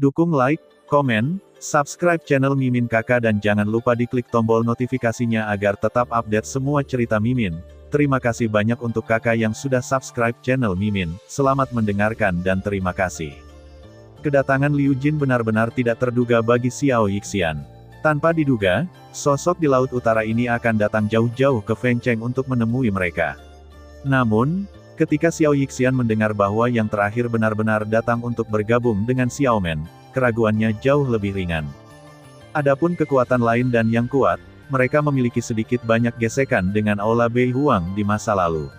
Dukung like, komen, subscribe channel Mimin Kakak dan jangan lupa diklik tombol notifikasinya agar tetap update semua cerita Mimin. Terima kasih banyak untuk kakak yang sudah subscribe channel Mimin. Selamat mendengarkan dan terima kasih. Kedatangan Liu Jin benar-benar tidak terduga bagi Xiao Yixian. Tanpa diduga, sosok di Laut Utara ini akan datang jauh-jauh ke Feng Cheng untuk menemui mereka. Namun, ketika Xiao Yixian mendengar bahwa yang terakhir benar-benar datang untuk bergabung dengan Xiao Men, keraguannya jauh lebih ringan. Adapun kekuatan lain dan yang kuat, mereka memiliki sedikit banyak gesekan dengan Aula Bei Huang di masa lalu.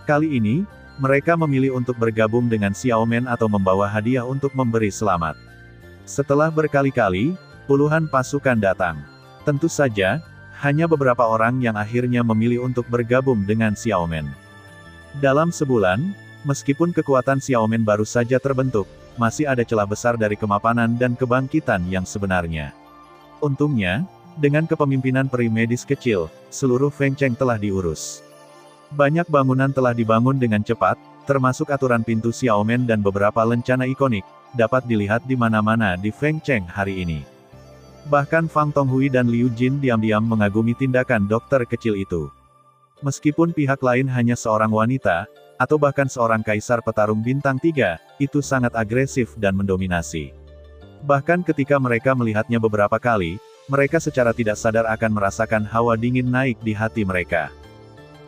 Kali ini, mereka memilih untuk bergabung dengan Xiao Men atau membawa hadiah untuk memberi selamat. Setelah berkali-kali, puluhan pasukan datang. Tentu saja, hanya beberapa orang yang akhirnya memilih untuk bergabung dengan Xiao Men. Dalam sebulan, meskipun kekuatan Xiao Men baru saja terbentuk, masih ada celah besar dari kemapanan dan kebangkitan yang sebenarnya. Untungnya, dengan kepemimpinan peri medis kecil, seluruh Feng Cheng telah diurus. Banyak bangunan telah dibangun dengan cepat, termasuk aturan pintu Xiao Men dan beberapa lencana ikonik, dapat dilihat di mana-mana di Feng Cheng hari ini. Bahkan Fang Tonghui dan Liu Jin diam-diam mengagumi tindakan dokter kecil itu. Meskipun pihak lain hanya seorang wanita, atau bahkan seorang kaisar petarung bintang 3, itu sangat agresif dan mendominasi. Bahkan ketika mereka melihatnya beberapa kali, mereka secara tidak sadar akan merasakan hawa dingin naik di hati mereka.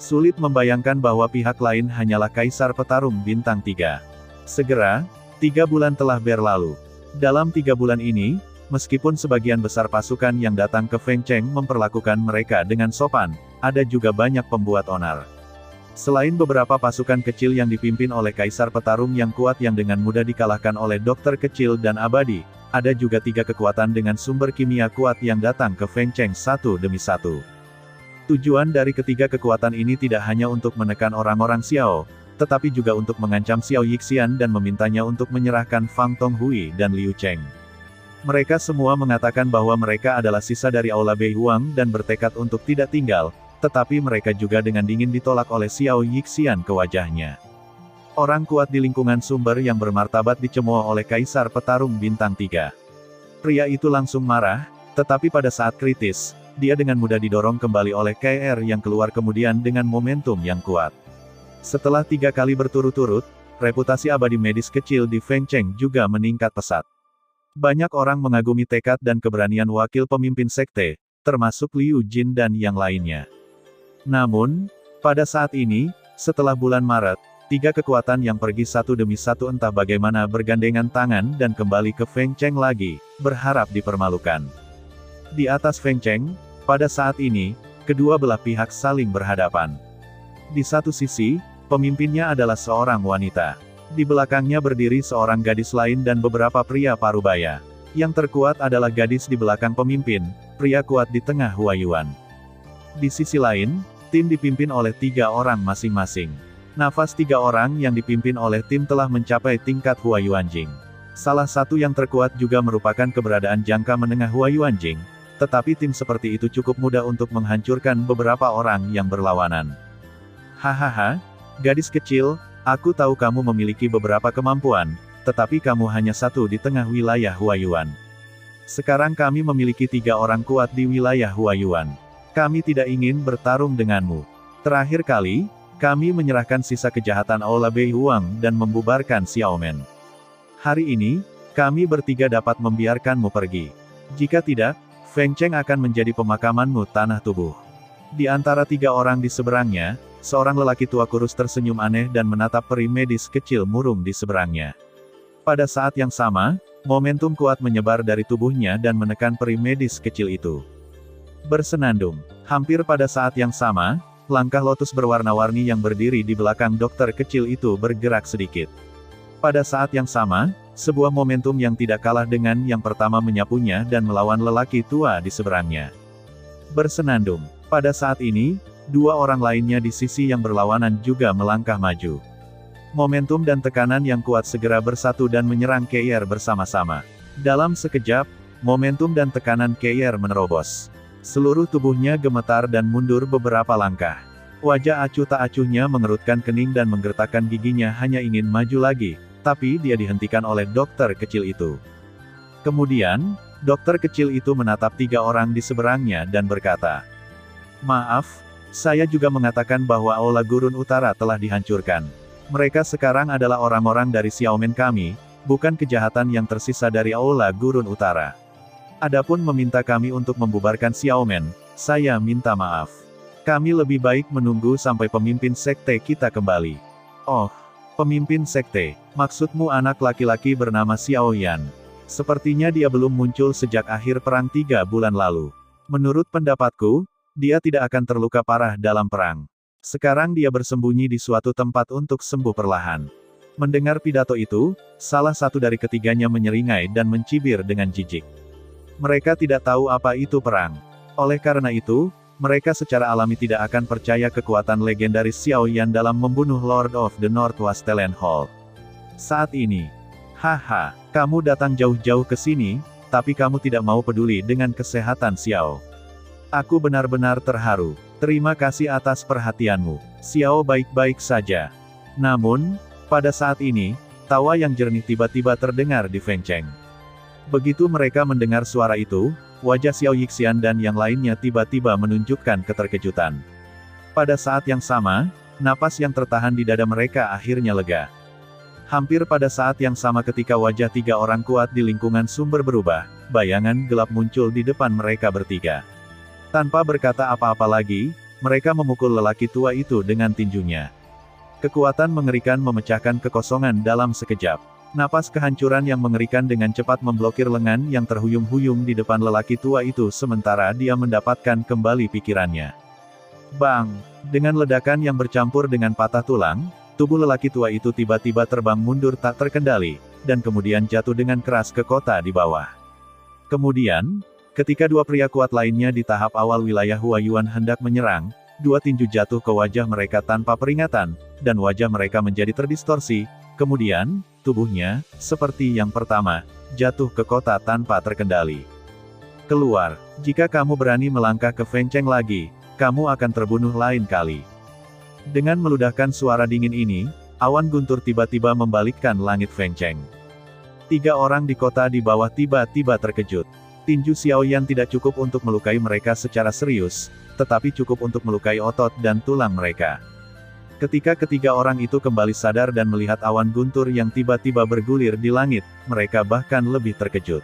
Sulit membayangkan bahwa pihak lain hanyalah kaisar petarung bintang 3. Segera, 3 bulan telah berlalu. Dalam 3 bulan ini, meskipun sebagian besar pasukan yang datang ke Feng Cheng memperlakukan mereka dengan sopan, ada juga banyak pembuat onar. Selain beberapa pasukan kecil yang dipimpin oleh kaisar petarung yang kuat yang dengan mudah dikalahkan oleh dokter kecil dan abadi, ada juga 3 kekuatan dengan sumber kimia kuat yang datang ke Feng Cheng satu demi satu. Tujuan dari ketiga kekuatan ini tidak hanya untuk menekan orang-orang Xiao, tetapi juga untuk mengancam Xiao Yixian dan memintanya untuk menyerahkan Fang Tonghui dan Liu Cheng. Mereka semua mengatakan bahwa mereka adalah sisa dari Aula Bei Huang dan bertekad untuk tidak tinggal, tetapi mereka juga dengan dingin ditolak oleh Xiao Yixian ke wajahnya. Orang kuat di lingkungan sumber yang bermartabat dicemooh oleh kaisar petarung bintang 3. Pria itu langsung marah, tetapi pada saat kritis, dia dengan mudah didorong kembali oleh KR yang keluar kemudian dengan momentum yang kuat. Setelah 3 kali berturut-turut, reputasi abadi medis kecil di Feng Cheng juga meningkat pesat. Banyak orang mengagumi tekad dan keberanian wakil pemimpin sekte, termasuk Liu Jin dan yang lainnya. Namun, pada saat ini, setelah bulan Maret, 3 kekuatan yang pergi satu demi satu entah bagaimana bergandengan tangan dan kembali ke Feng Cheng lagi, berharap dipermalukan. Di atas Feng Cheng, pada saat ini, kedua belah pihak saling berhadapan. Di satu sisi, pemimpinnya adalah seorang wanita. Di belakangnya berdiri seorang gadis lain dan beberapa pria parubaya. Yang terkuat adalah gadis di belakang pemimpin, pria kuat di tengah Huayuan. Di sisi lain, tim dipimpin oleh 3 orang masing-masing. Nafas 3 orang yang dipimpin oleh tim telah mencapai tingkat Huayuanjing. Salah satu yang terkuat juga merupakan keberadaan jangka menengah Huayuanjing, tetapi tim seperti itu cukup mudah untuk menghancurkan beberapa orang yang berlawanan. Hahaha, gadis kecil, aku tahu kamu memiliki beberapa kemampuan, tetapi kamu hanya satu di tengah wilayah Huayuan. Sekarang kami memiliki 3 orang kuat di wilayah Huayuan. Kami tidak ingin bertarung denganmu. Terakhir kali, kami menyerahkan sisa kejahatan Aula Bei Huang dan membubarkan Xiao Men. Hari ini, kami bertiga dapat membiarkanmu pergi. Jika tidak, Feng Cheng akan menjadi pemakamanmu tanah tubuh. Di antara 3 orang di seberangnya, seorang lelaki tua kurus tersenyum aneh dan menatap peri medis kecil murung di seberangnya. Pada saat yang sama, momentum kuat menyebar dari tubuhnya dan menekan peri medis kecil itu. Bersenandung. Hampir pada saat yang sama, langkah lotus berwarna-warni yang berdiri di belakang dokter kecil itu bergerak sedikit. Pada saat yang sama, sebuah momentum yang tidak kalah dengan yang pertama menyapunya dan melawan lelaki tua di seberangnya. Bersenandung. Pada saat ini, 2 orang lainnya di sisi yang berlawanan juga melangkah maju. Momentum dan tekanan yang kuat segera bersatu dan menyerang KR bersama-sama. Dalam sekejap, momentum dan tekanan KR menerobos. Seluruh tubuhnya gemetar dan mundur beberapa langkah. Wajah acuh tak acuhnya mengerutkan kening dan menggertakkan giginya hanya ingin maju lagi, tapi dia dihentikan oleh dokter kecil itu. Kemudian, dokter kecil itu menatap 3 orang di seberangnya dan berkata, "Maaf, saya juga mengatakan bahwa Aula Gurun Utara telah dihancurkan. Mereka sekarang adalah orang-orang dari Xiaomen kami, bukan kejahatan yang tersisa dari Aula Gurun Utara. Adapun meminta kami untuk membubarkan Xiaomen, saya minta maaf. Kami lebih baik menunggu sampai pemimpin sekte kita kembali." "Oh, pemimpin sekte, maksudmu anak laki-laki bernama Xiao Yan. Sepertinya dia belum muncul sejak akhir perang 3 bulan lalu. Menurut pendapatku, dia tidak akan terluka parah dalam perang. Sekarang dia bersembunyi di suatu tempat untuk sembuh perlahan." Mendengar pidato itu, salah satu dari ketiganya menyeringai dan mencibir dengan jijik. Mereka tidak tahu apa itu perang. Oleh karena itu, mereka secara alami tidak akan percaya kekuatan legendaris Xiao Yan dalam membunuh Lord of the Northwest Talent Hall. Saat ini, haha, kamu datang jauh-jauh ke sini, tapi kamu tidak mau peduli dengan kesehatan Xiao. Aku benar-benar terharu. Terima kasih atas perhatianmu. Xiao baik-baik saja. Namun, pada saat ini, tawa yang jernih tiba-tiba terdengar di Feng Cheng. Begitu mereka mendengar suara itu, wajah Xiao Yixian dan yang lainnya tiba-tiba menunjukkan keterkejutan. Pada saat yang sama, napas yang tertahan di dada mereka akhirnya lega. Hampir pada saat yang sama ketika wajah 3 orang kuat di lingkungan sumber berubah, bayangan gelap muncul di depan mereka bertiga. Tanpa berkata apa-apa lagi, mereka memukul lelaki tua itu dengan tinjunya. Kekuatan mengerikan memecahkan kekosongan dalam sekejap. Napas kehancuran yang mengerikan dengan cepat memblokir lengan yang terhuyung-huyung di depan lelaki tua itu sementara dia mendapatkan kembali pikirannya. Bang! Dengan ledakan yang bercampur dengan patah tulang, tubuh lelaki tua itu tiba-tiba terbang mundur tak terkendali, dan kemudian jatuh dengan keras ke kota di bawah. Kemudian, ketika 2 pria kuat lainnya di tahap awal wilayah Huayuan hendak menyerang, 2 tinju jatuh ke wajah mereka tanpa peringatan, dan wajah mereka menjadi terdistorsi. Kemudian, tubuhnya, seperti yang pertama, jatuh ke kota tanpa terkendali. "Keluar, jika kamu berani melangkah ke Feng Cheng lagi, kamu akan terbunuh lain kali." Dengan meludahkan suara dingin ini, awan guntur tiba-tiba membalikkan langit Feng Cheng. 3 orang di kota di bawah tiba-tiba terkejut. Tinju Xiao Yan tidak cukup untuk melukai mereka secara serius, tetapi cukup untuk melukai otot dan tulang mereka. Ketika ketiga orang itu kembali sadar dan melihat awan guntur yang tiba-tiba bergulir di langit, mereka bahkan lebih terkejut.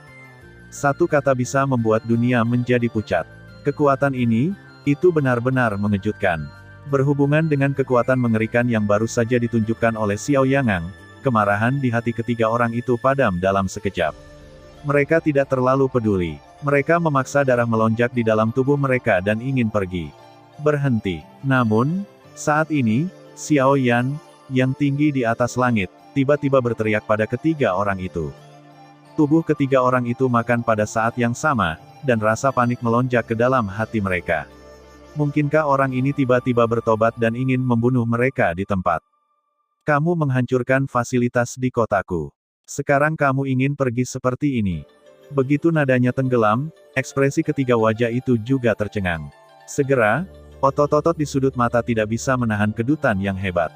Satu kata bisa membuat dunia menjadi pucat. Kekuatan ini, itu benar-benar mengejutkan. Berhubungan dengan kekuatan mengerikan yang baru saja ditunjukkan oleh Xiao Yangang, kemarahan di hati ketiga orang itu padam dalam sekejap. Mereka tidak terlalu peduli. Mereka memaksa darah melonjak di dalam tubuh mereka dan ingin pergi. Berhenti. Namun, saat ini, Xiao Yan, yang tinggi di atas langit, tiba-tiba berteriak pada ketiga orang itu. Tubuh ketiga orang itu makan pada saat yang sama, dan rasa panik melonjak ke dalam hati mereka. Mungkinkah orang ini tiba-tiba bertobat dan ingin membunuh mereka di tempat? Kamu menghancurkan fasilitas di kotaku. Sekarang kamu ingin pergi seperti ini. Begitu nadanya tenggelam, ekspresi ketiga wajah itu juga tercengang. Segera, otot-otot di sudut mata tidak bisa menahan kedutan yang hebat.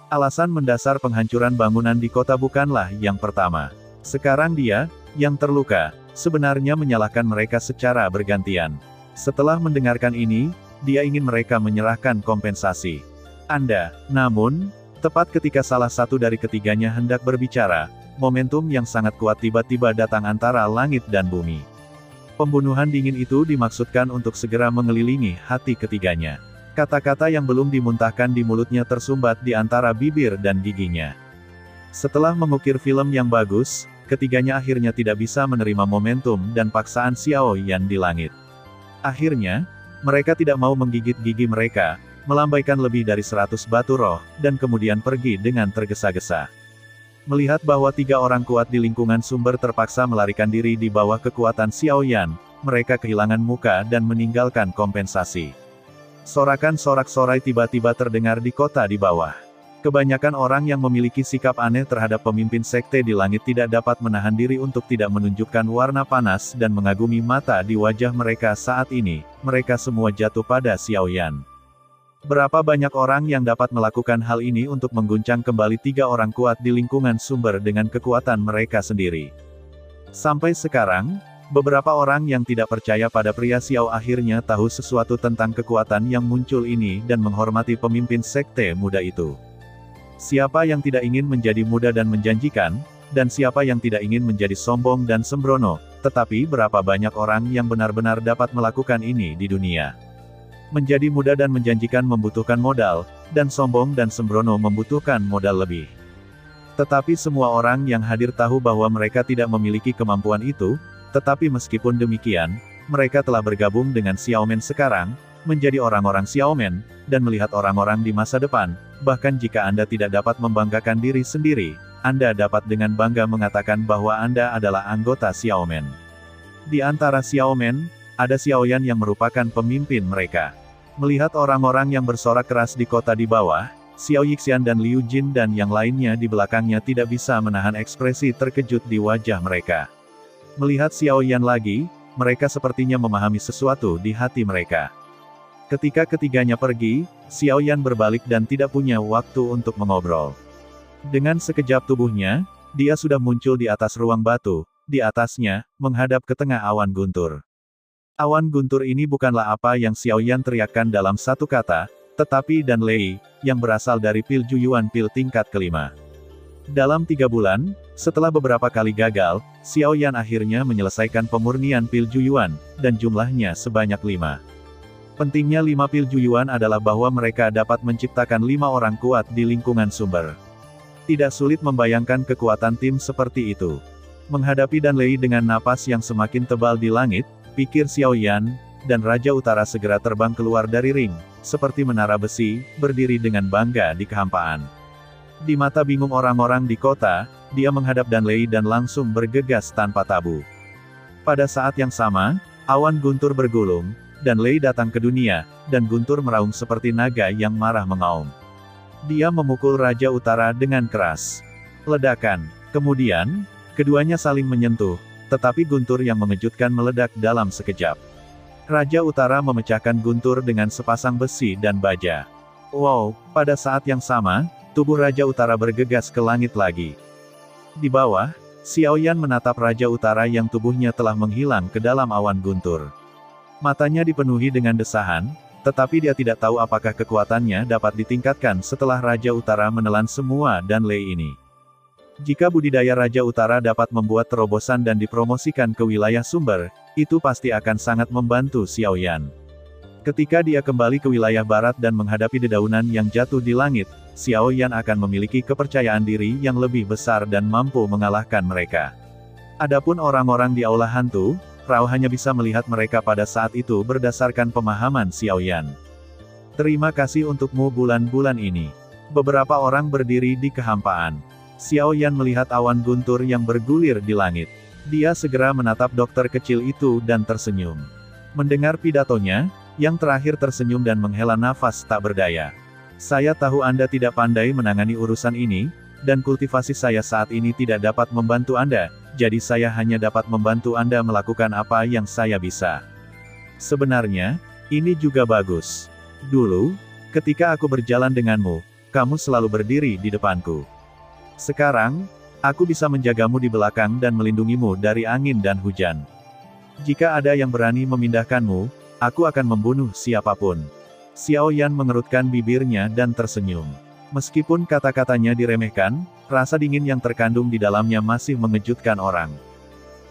Alasan mendasar penghancuran bangunan di kota bukanlah yang pertama. Sekarang dia, yang terluka, sebenarnya menyalahkan mereka secara bergantian. Setelah mendengarkan ini, dia ingin mereka menyerahkan kompensasi. Namun, tepat ketika salah satu dari ketiganya hendak berbicara, momentum yang sangat kuat tiba-tiba datang antara langit dan bumi. Pembunuhan dingin itu dimaksudkan untuk segera mengelilingi hati ketiganya. Kata-kata yang belum dimuntahkan di mulutnya tersumbat di antara bibir dan giginya. Setelah mengukir film yang bagus, ketiganya akhirnya tidak bisa menerima momentum dan paksaan Xiao Yan di langit. Akhirnya, mereka tidak mau menggigit gigi mereka, melambaikan lebih dari 100 batu roh, dan kemudian pergi dengan tergesa-gesa. Melihat bahwa 3 orang kuat di lingkungan sumber terpaksa melarikan diri di bawah kekuatan Xiao Yan, mereka kehilangan muka dan meninggalkan kompensasi. Sorakan sorak-sorai tiba-tiba terdengar di kota di bawah. Kebanyakan orang yang memiliki sikap aneh terhadap pemimpin sekte di langit tidak dapat menahan diri untuk tidak menunjukkan warna panas dan mengagumi mata di wajah mereka saat ini. Mereka semua jatuh pada Xiao Yan. Berapa banyak orang yang dapat melakukan hal ini untuk mengguncang kembali 3 orang kuat di lingkungan sumber dengan kekuatan mereka sendiri? Sampai sekarang, beberapa orang yang tidak percaya pada pria Xiao akhirnya tahu sesuatu tentang kekuatan yang muncul ini dan menghormati pemimpin sekte muda itu. Siapa yang tidak ingin menjadi muda dan menjanjikan, dan siapa yang tidak ingin menjadi sombong dan sembrono, tetapi berapa banyak orang yang benar-benar dapat melakukan ini di dunia. Menjadi muda dan menjanjikan membutuhkan modal, dan sombong dan sembrono membutuhkan modal lebih. Tetapi semua orang yang hadir tahu bahwa mereka tidak memiliki kemampuan itu, tetapi meskipun demikian, mereka telah bergabung dengan Xiaomen sekarang, menjadi orang-orang Xiaomen, dan melihat orang-orang di masa depan. Bahkan jika Anda tidak dapat membanggakan diri sendiri, Anda dapat dengan bangga mengatakan bahwa Anda adalah anggota Xiaomen. Di antara Xiaomen, ada Xiaoyan yang merupakan pemimpin mereka. Melihat orang-orang yang bersorak keras di kota di bawah, Xiao Yixian dan Liu Jin dan yang lainnya di belakangnya tidak bisa menahan ekspresi terkejut di wajah mereka. Melihat Xiao Yan lagi, mereka sepertinya memahami sesuatu di hati mereka. Ketika ketiganya pergi, Xiao Yan berbalik dan tidak punya waktu untuk mengobrol. Dengan sekejap tubuhnya, dia sudah muncul di atas ruang batu, di atasnya, menghadap ke tengah awan guntur. Awan guntur ini bukanlah apa yang Xiao Yan teriakkan dalam satu kata, tetapi Dan Lei, yang berasal dari pil Juyuan pil tingkat kelima. Dalam 3 bulan, setelah beberapa kali gagal, Xiao Yan akhirnya menyelesaikan pemurnian pil Juyuan, dan jumlahnya sebanyak 5. Pentingnya 5 pil Juyuan adalah bahwa mereka dapat menciptakan 5 orang kuat di lingkungan sumber. Tidak sulit membayangkan kekuatan tim seperti itu. Menghadapi Dan Lei dengan napas yang semakin tebal di langit, pikir Xiao Yan, dan Raja Utara segera terbang keluar dari ring, seperti menara besi, berdiri dengan bangga di kehampaan. Di mata bingung orang-orang di kota, dia menghadap Dan Lei dan langsung bergegas tanpa tabu. Pada saat yang sama, awan guntur bergulung, Dan Lei datang ke dunia, dan guntur meraung seperti naga yang marah mengaum. Dia memukul Raja Utara dengan keras. Ledakan. Kemudian, keduanya saling menyentuh, tetapi guntur yang mengejutkan meledak dalam sekejap. Raja Utara memecahkan guntur dengan sepasang besi dan baja. Wow, pada saat yang sama, tubuh Raja Utara bergegas ke langit lagi. Di bawah, Xiao Yan menatap Raja Utara yang tubuhnya telah menghilang ke dalam awan guntur. Matanya dipenuhi dengan desahan, tetapi dia tidak tahu apakah kekuatannya dapat ditingkatkan setelah Raja Utara menelan semua Dan Lei ini. Jika budidaya Raja Utara dapat membuat terobosan dan dipromosikan ke wilayah sumber, itu pasti akan sangat membantu Xiao Yan. Ketika dia kembali ke wilayah barat dan menghadapi dedaunan yang jatuh di langit, Xiao Yan akan memiliki kepercayaan diri yang lebih besar dan mampu mengalahkan mereka. Adapun orang-orang di aula hantu, Rao hanya bisa melihat mereka pada saat itu berdasarkan pemahaman Xiao Yan. Terima kasih untukmu bulan-bulan ini. Beberapa orang berdiri di kehampaan. Xiao Yan melihat awan guntur yang bergulir di langit. Dia segera menatap dokter kecil itu dan tersenyum. Mendengar pidatonya, yang terakhir tersenyum dan menghela nafas tak berdaya. Saya tahu Anda tidak pandai menangani urusan ini, dan kultivasi saya saat ini tidak dapat membantu Anda, jadi saya hanya dapat membantu Anda melakukan apa yang saya bisa. Sebenarnya, ini juga bagus. Dulu, ketika aku berjalan denganmu, kamu selalu berdiri di depanku. Sekarang, aku bisa menjagamu di belakang dan melindungimu dari angin dan hujan. Jika ada yang berani memindahkanmu, aku akan membunuh siapapun. Xiao Yan mengerutkan bibirnya dan tersenyum. Meskipun kata-katanya diremehkan, rasa dingin yang terkandung di dalamnya masih mengejutkan orang.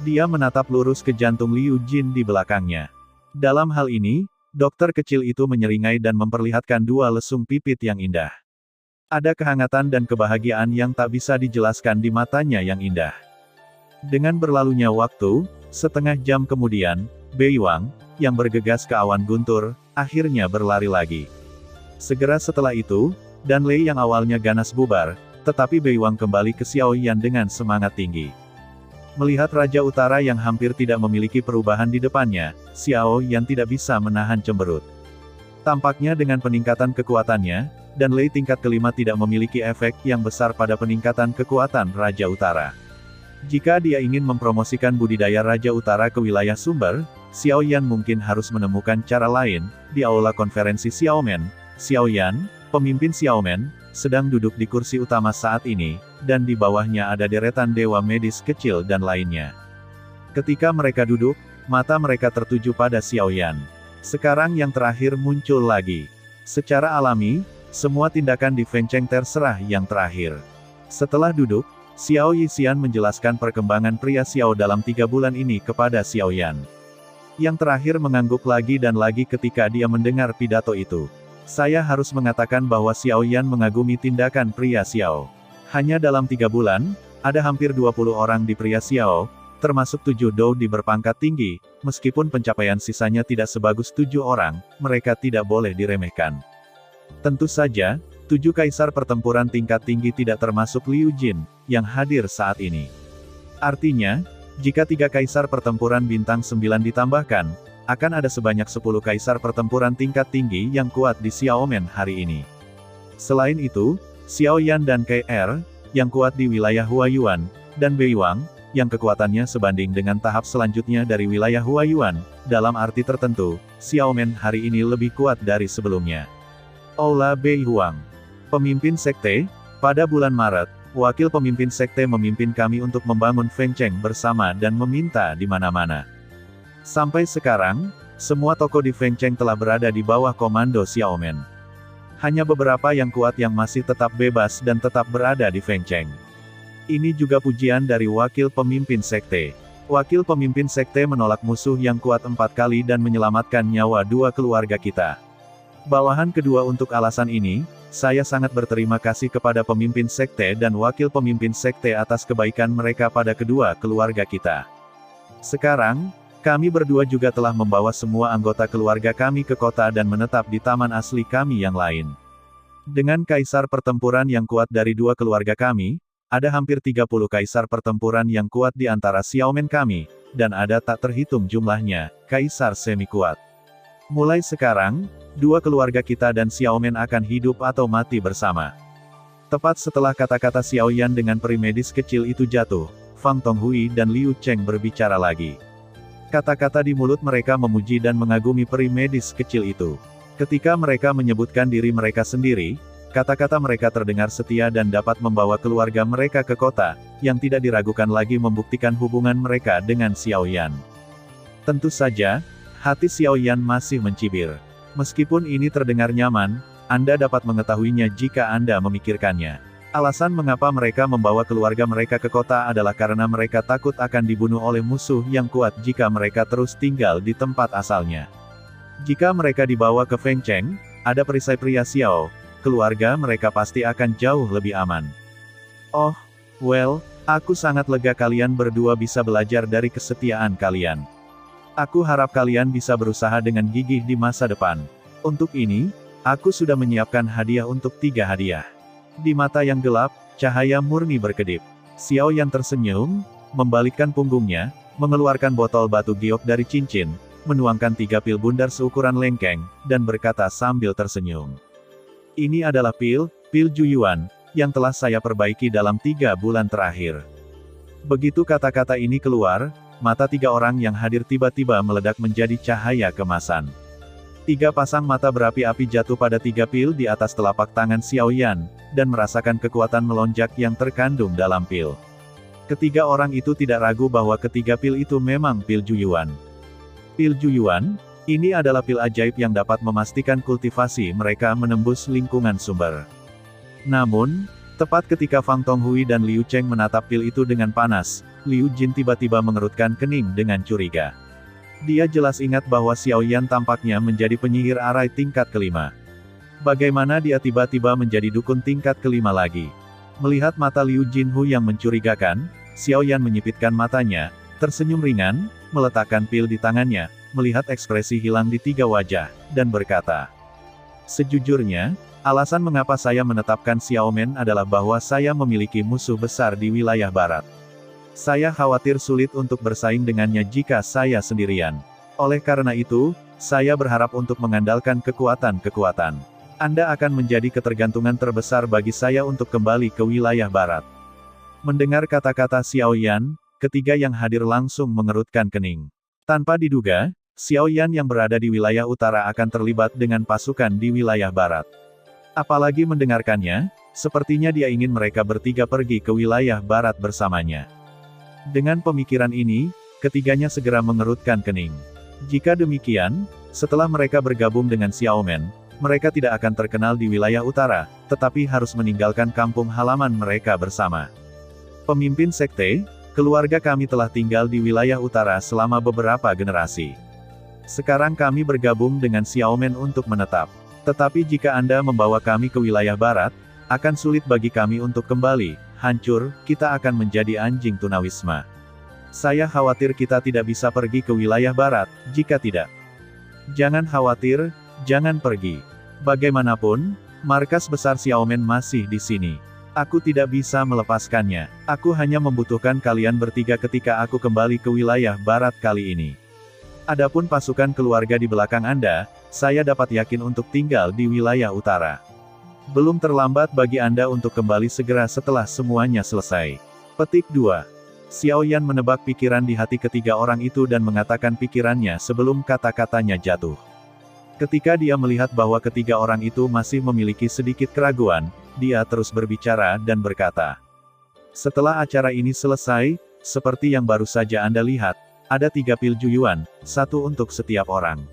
Dia menatap lurus ke jantung Liu Jin di belakangnya. Dalam hal ini, dokter kecil itu menyeringai dan memperlihatkan 2 lesung pipit yang indah. Ada kehangatan dan kebahagiaan yang tak bisa dijelaskan di matanya yang indah. Dengan berlalunya waktu, setengah jam kemudian, Bei Wang, yang bergegas ke awan guntur, akhirnya berlari lagi. Segera setelah itu, Dan Lei yang awalnya ganas bubar, tetapi Bei Wang kembali ke Xiao Yan dengan semangat tinggi. Melihat Raja Utara yang hampir tidak memiliki perubahan di depannya, Xiao Yan tidak bisa menahan cemberut. Tampaknya dengan peningkatan kekuatannya, Dan Lei tingkat kelima tidak memiliki efek yang besar pada peningkatan kekuatan Raja Utara. Jika dia ingin mempromosikan budidaya Raja Utara ke wilayah sumber, Xiao Yan mungkin harus menemukan cara lain. Di aula konferensi Xiaomen, Xiao Yan, pemimpin Xiaomen, sedang duduk di kursi utama saat ini, dan di bawahnya ada deretan dewa medis kecil dan lainnya. Ketika mereka duduk, mata mereka tertuju pada Xiao Yan. Sekarang yang terakhir muncul lagi. Secara alami, semua tindakan di Feng Cheng terserah yang terakhir. Setelah duduk, Xiao Yixian menjelaskan perkembangan pria Xiao dalam 3 bulan ini kepada Xiao Yan. Yang terakhir mengangguk lagi dan lagi ketika dia mendengar pidato itu. Saya harus mengatakan bahwa Xiao Yan mengagumi tindakan pria Xiao. Hanya dalam 3 bulan, ada hampir 20 orang di pria Xiao, termasuk 7 dou di berpangkat tinggi, meskipun pencapaian sisanya tidak sebagus 7 orang, mereka tidak boleh diremehkan. Tentu saja, 7 kaisar pertempuran tingkat tinggi tidak termasuk Liu Jin, yang hadir saat ini. Artinya, jika 3 kaisar pertempuran bintang 9 ditambahkan, akan ada sebanyak 10 kaisar pertempuran tingkat tinggi yang kuat di Xiaomen hari ini. Selain itu, Xiao Yan dan KR, yang kuat di wilayah Huayuan, dan Beiwang, yang kekuatannya sebanding dengan tahap selanjutnya dari wilayah Huayuan, dalam arti tertentu, Xiaomen hari ini lebih kuat dari sebelumnya. Aula Beihuang. Pemimpin Sekte, pada bulan Maret, wakil pemimpin Sekte memimpin kami untuk membangun Feng Cheng bersama dan meminta di mana-mana. Sampai sekarang, semua toko di Feng Cheng telah berada di bawah komando Xiaomen. Hanya beberapa yang kuat yang masih tetap bebas dan tetap berada di Feng Cheng. Ini juga pujian dari wakil pemimpin sekte. Wakil pemimpin sekte menolak musuh yang kuat 4 kali dan menyelamatkan nyawa 2 keluarga kita. Bawahan kedua untuk alasan ini, saya sangat berterima kasih kepada pemimpin sekte dan wakil pemimpin sekte atas kebaikan mereka pada kedua keluarga kita. Sekarang, kami berdua juga telah membawa semua anggota keluarga kami ke kota dan menetap di taman asli kami yang lain. Dengan kaisar pertempuran yang kuat dari 2 keluarga kami, ada hampir 30 kaisar pertempuran yang kuat di antara Xiaomen kami, dan ada tak terhitung jumlahnya, kaisar semi-kuat. Mulai sekarang, 2 keluarga kita dan Xiaomen akan hidup atau mati bersama. Tepat setelah kata-kata Xiao Yan dengan peri medis kecil itu jatuh, Fang Tonghui dan Liu Cheng berbicara lagi. Kata-kata di mulut mereka memuji dan mengagumi peri medis kecil itu. Ketika mereka menyebutkan diri mereka sendiri, kata-kata mereka terdengar setia dan dapat membawa keluarga mereka ke kota, yang tidak diragukan lagi membuktikan hubungan mereka dengan Xiao Yan. Tentu saja, hati Xiao Yan masih mencibir. Meskipun ini terdengar nyaman, Anda dapat mengetahuinya jika Anda memikirkannya. Alasan mengapa mereka membawa keluarga mereka ke kota adalah karena mereka takut akan dibunuh oleh musuh yang kuat jika mereka terus tinggal di tempat asalnya. Jika mereka dibawa ke Feng Cheng, ada perisai pria Xiao, keluarga mereka pasti akan jauh lebih aman. Oh, well, aku sangat lega kalian berdua bisa belajar dari kesetiaan kalian. Aku harap kalian bisa berusaha dengan gigih di masa depan. Untuk ini, aku sudah menyiapkan hadiah untuk 3 hadiah. Di mata yang gelap, cahaya murni berkedip. Xiao Yan tersenyum, membalikkan punggungnya, mengeluarkan botol batu giok dari cincin, menuangkan 3 pil bundar seukuran lengkeng, dan berkata sambil tersenyum. Ini adalah pil Juyuan, yang telah saya perbaiki dalam 3 bulan terakhir. Begitu kata-kata ini keluar, mata 3 orang yang hadir tiba-tiba meledak menjadi cahaya kemasan. 3 pasang mata berapi-api jatuh pada 3 pil di atas telapak tangan Xiao Yan, dan merasakan kekuatan melonjak yang terkandung dalam pil. Ketiga orang itu tidak ragu bahwa ketiga pil itu memang pil Juyuan. Pil Juyuan, ini adalah pil ajaib yang dapat memastikan kultivasi mereka menembus lingkungan sumber. Namun, tepat ketika Fang Tonghui dan Liu Cheng menatap pil itu dengan panas, Liu Jin tiba-tiba mengerutkan kening dengan curiga. Dia jelas ingat bahwa Xiao Yan tampaknya menjadi penyihir arai tingkat kelima. Bagaimana dia tiba-tiba menjadi dukun tingkat kelima lagi? Melihat mata Liu Jinhu yang mencurigakan, Xiao Yan menyipitkan matanya, tersenyum ringan, meletakkan pil di tangannya, melihat ekspresi hilang di 3 wajah, dan berkata, "Sejujurnya, alasan mengapa saya menetapkan Xiaomen adalah bahwa saya memiliki musuh besar di wilayah barat. Saya khawatir sulit untuk bersaing dengannya jika saya sendirian. Oleh karena itu, saya berharap untuk mengandalkan kekuatan-kekuatan Anda akan menjadi ketergantungan terbesar bagi saya untuk kembali ke wilayah barat." Mendengar kata-kata Xiao Yan, ketiga yang hadir langsung mengerutkan kening. Tanpa diduga, Xiao Yan yang berada di wilayah utara akan terlibat dengan pasukan di wilayah barat. Apalagi mendengarkannya, sepertinya dia ingin mereka bertiga pergi ke wilayah barat bersamanya. Dengan pemikiran ini, ketiganya segera mengerutkan kening. Jika demikian, setelah mereka bergabung dengan Xiaomen, mereka tidak akan terkenal di wilayah utara, tetapi harus meninggalkan kampung halaman mereka bersama. Pemimpin sekte, keluarga kami telah tinggal di wilayah utara selama beberapa generasi. Sekarang kami bergabung dengan Xiaomen untuk menetap. Tetapi jika Anda membawa kami ke wilayah barat, akan sulit bagi kami untuk kembali, hancur, kita akan menjadi anjing tunawisma. Saya khawatir kita tidak bisa pergi ke wilayah barat, jika tidak. Jangan khawatir, jangan pergi. Bagaimanapun, markas besar Xiaomen masih di sini. Aku tidak bisa melepaskannya. Aku hanya membutuhkan kalian bertiga ketika aku kembali ke wilayah barat kali ini. Adapun pasukan keluarga di belakang Anda, saya dapat yakin untuk tinggal di wilayah utara. Belum terlambat bagi Anda untuk kembali segera setelah semuanya selesai. Petik 2. Xiao Yan menebak pikiran di hati ketiga orang itu dan mengatakan pikirannya sebelum kata-katanya jatuh. Ketika dia melihat bahwa ketiga orang itu masih memiliki sedikit keraguan, dia terus berbicara dan berkata, "Setelah acara ini selesai, seperti yang baru saja Anda lihat, ada 3 pil Juyuan, 1 untuk setiap orang.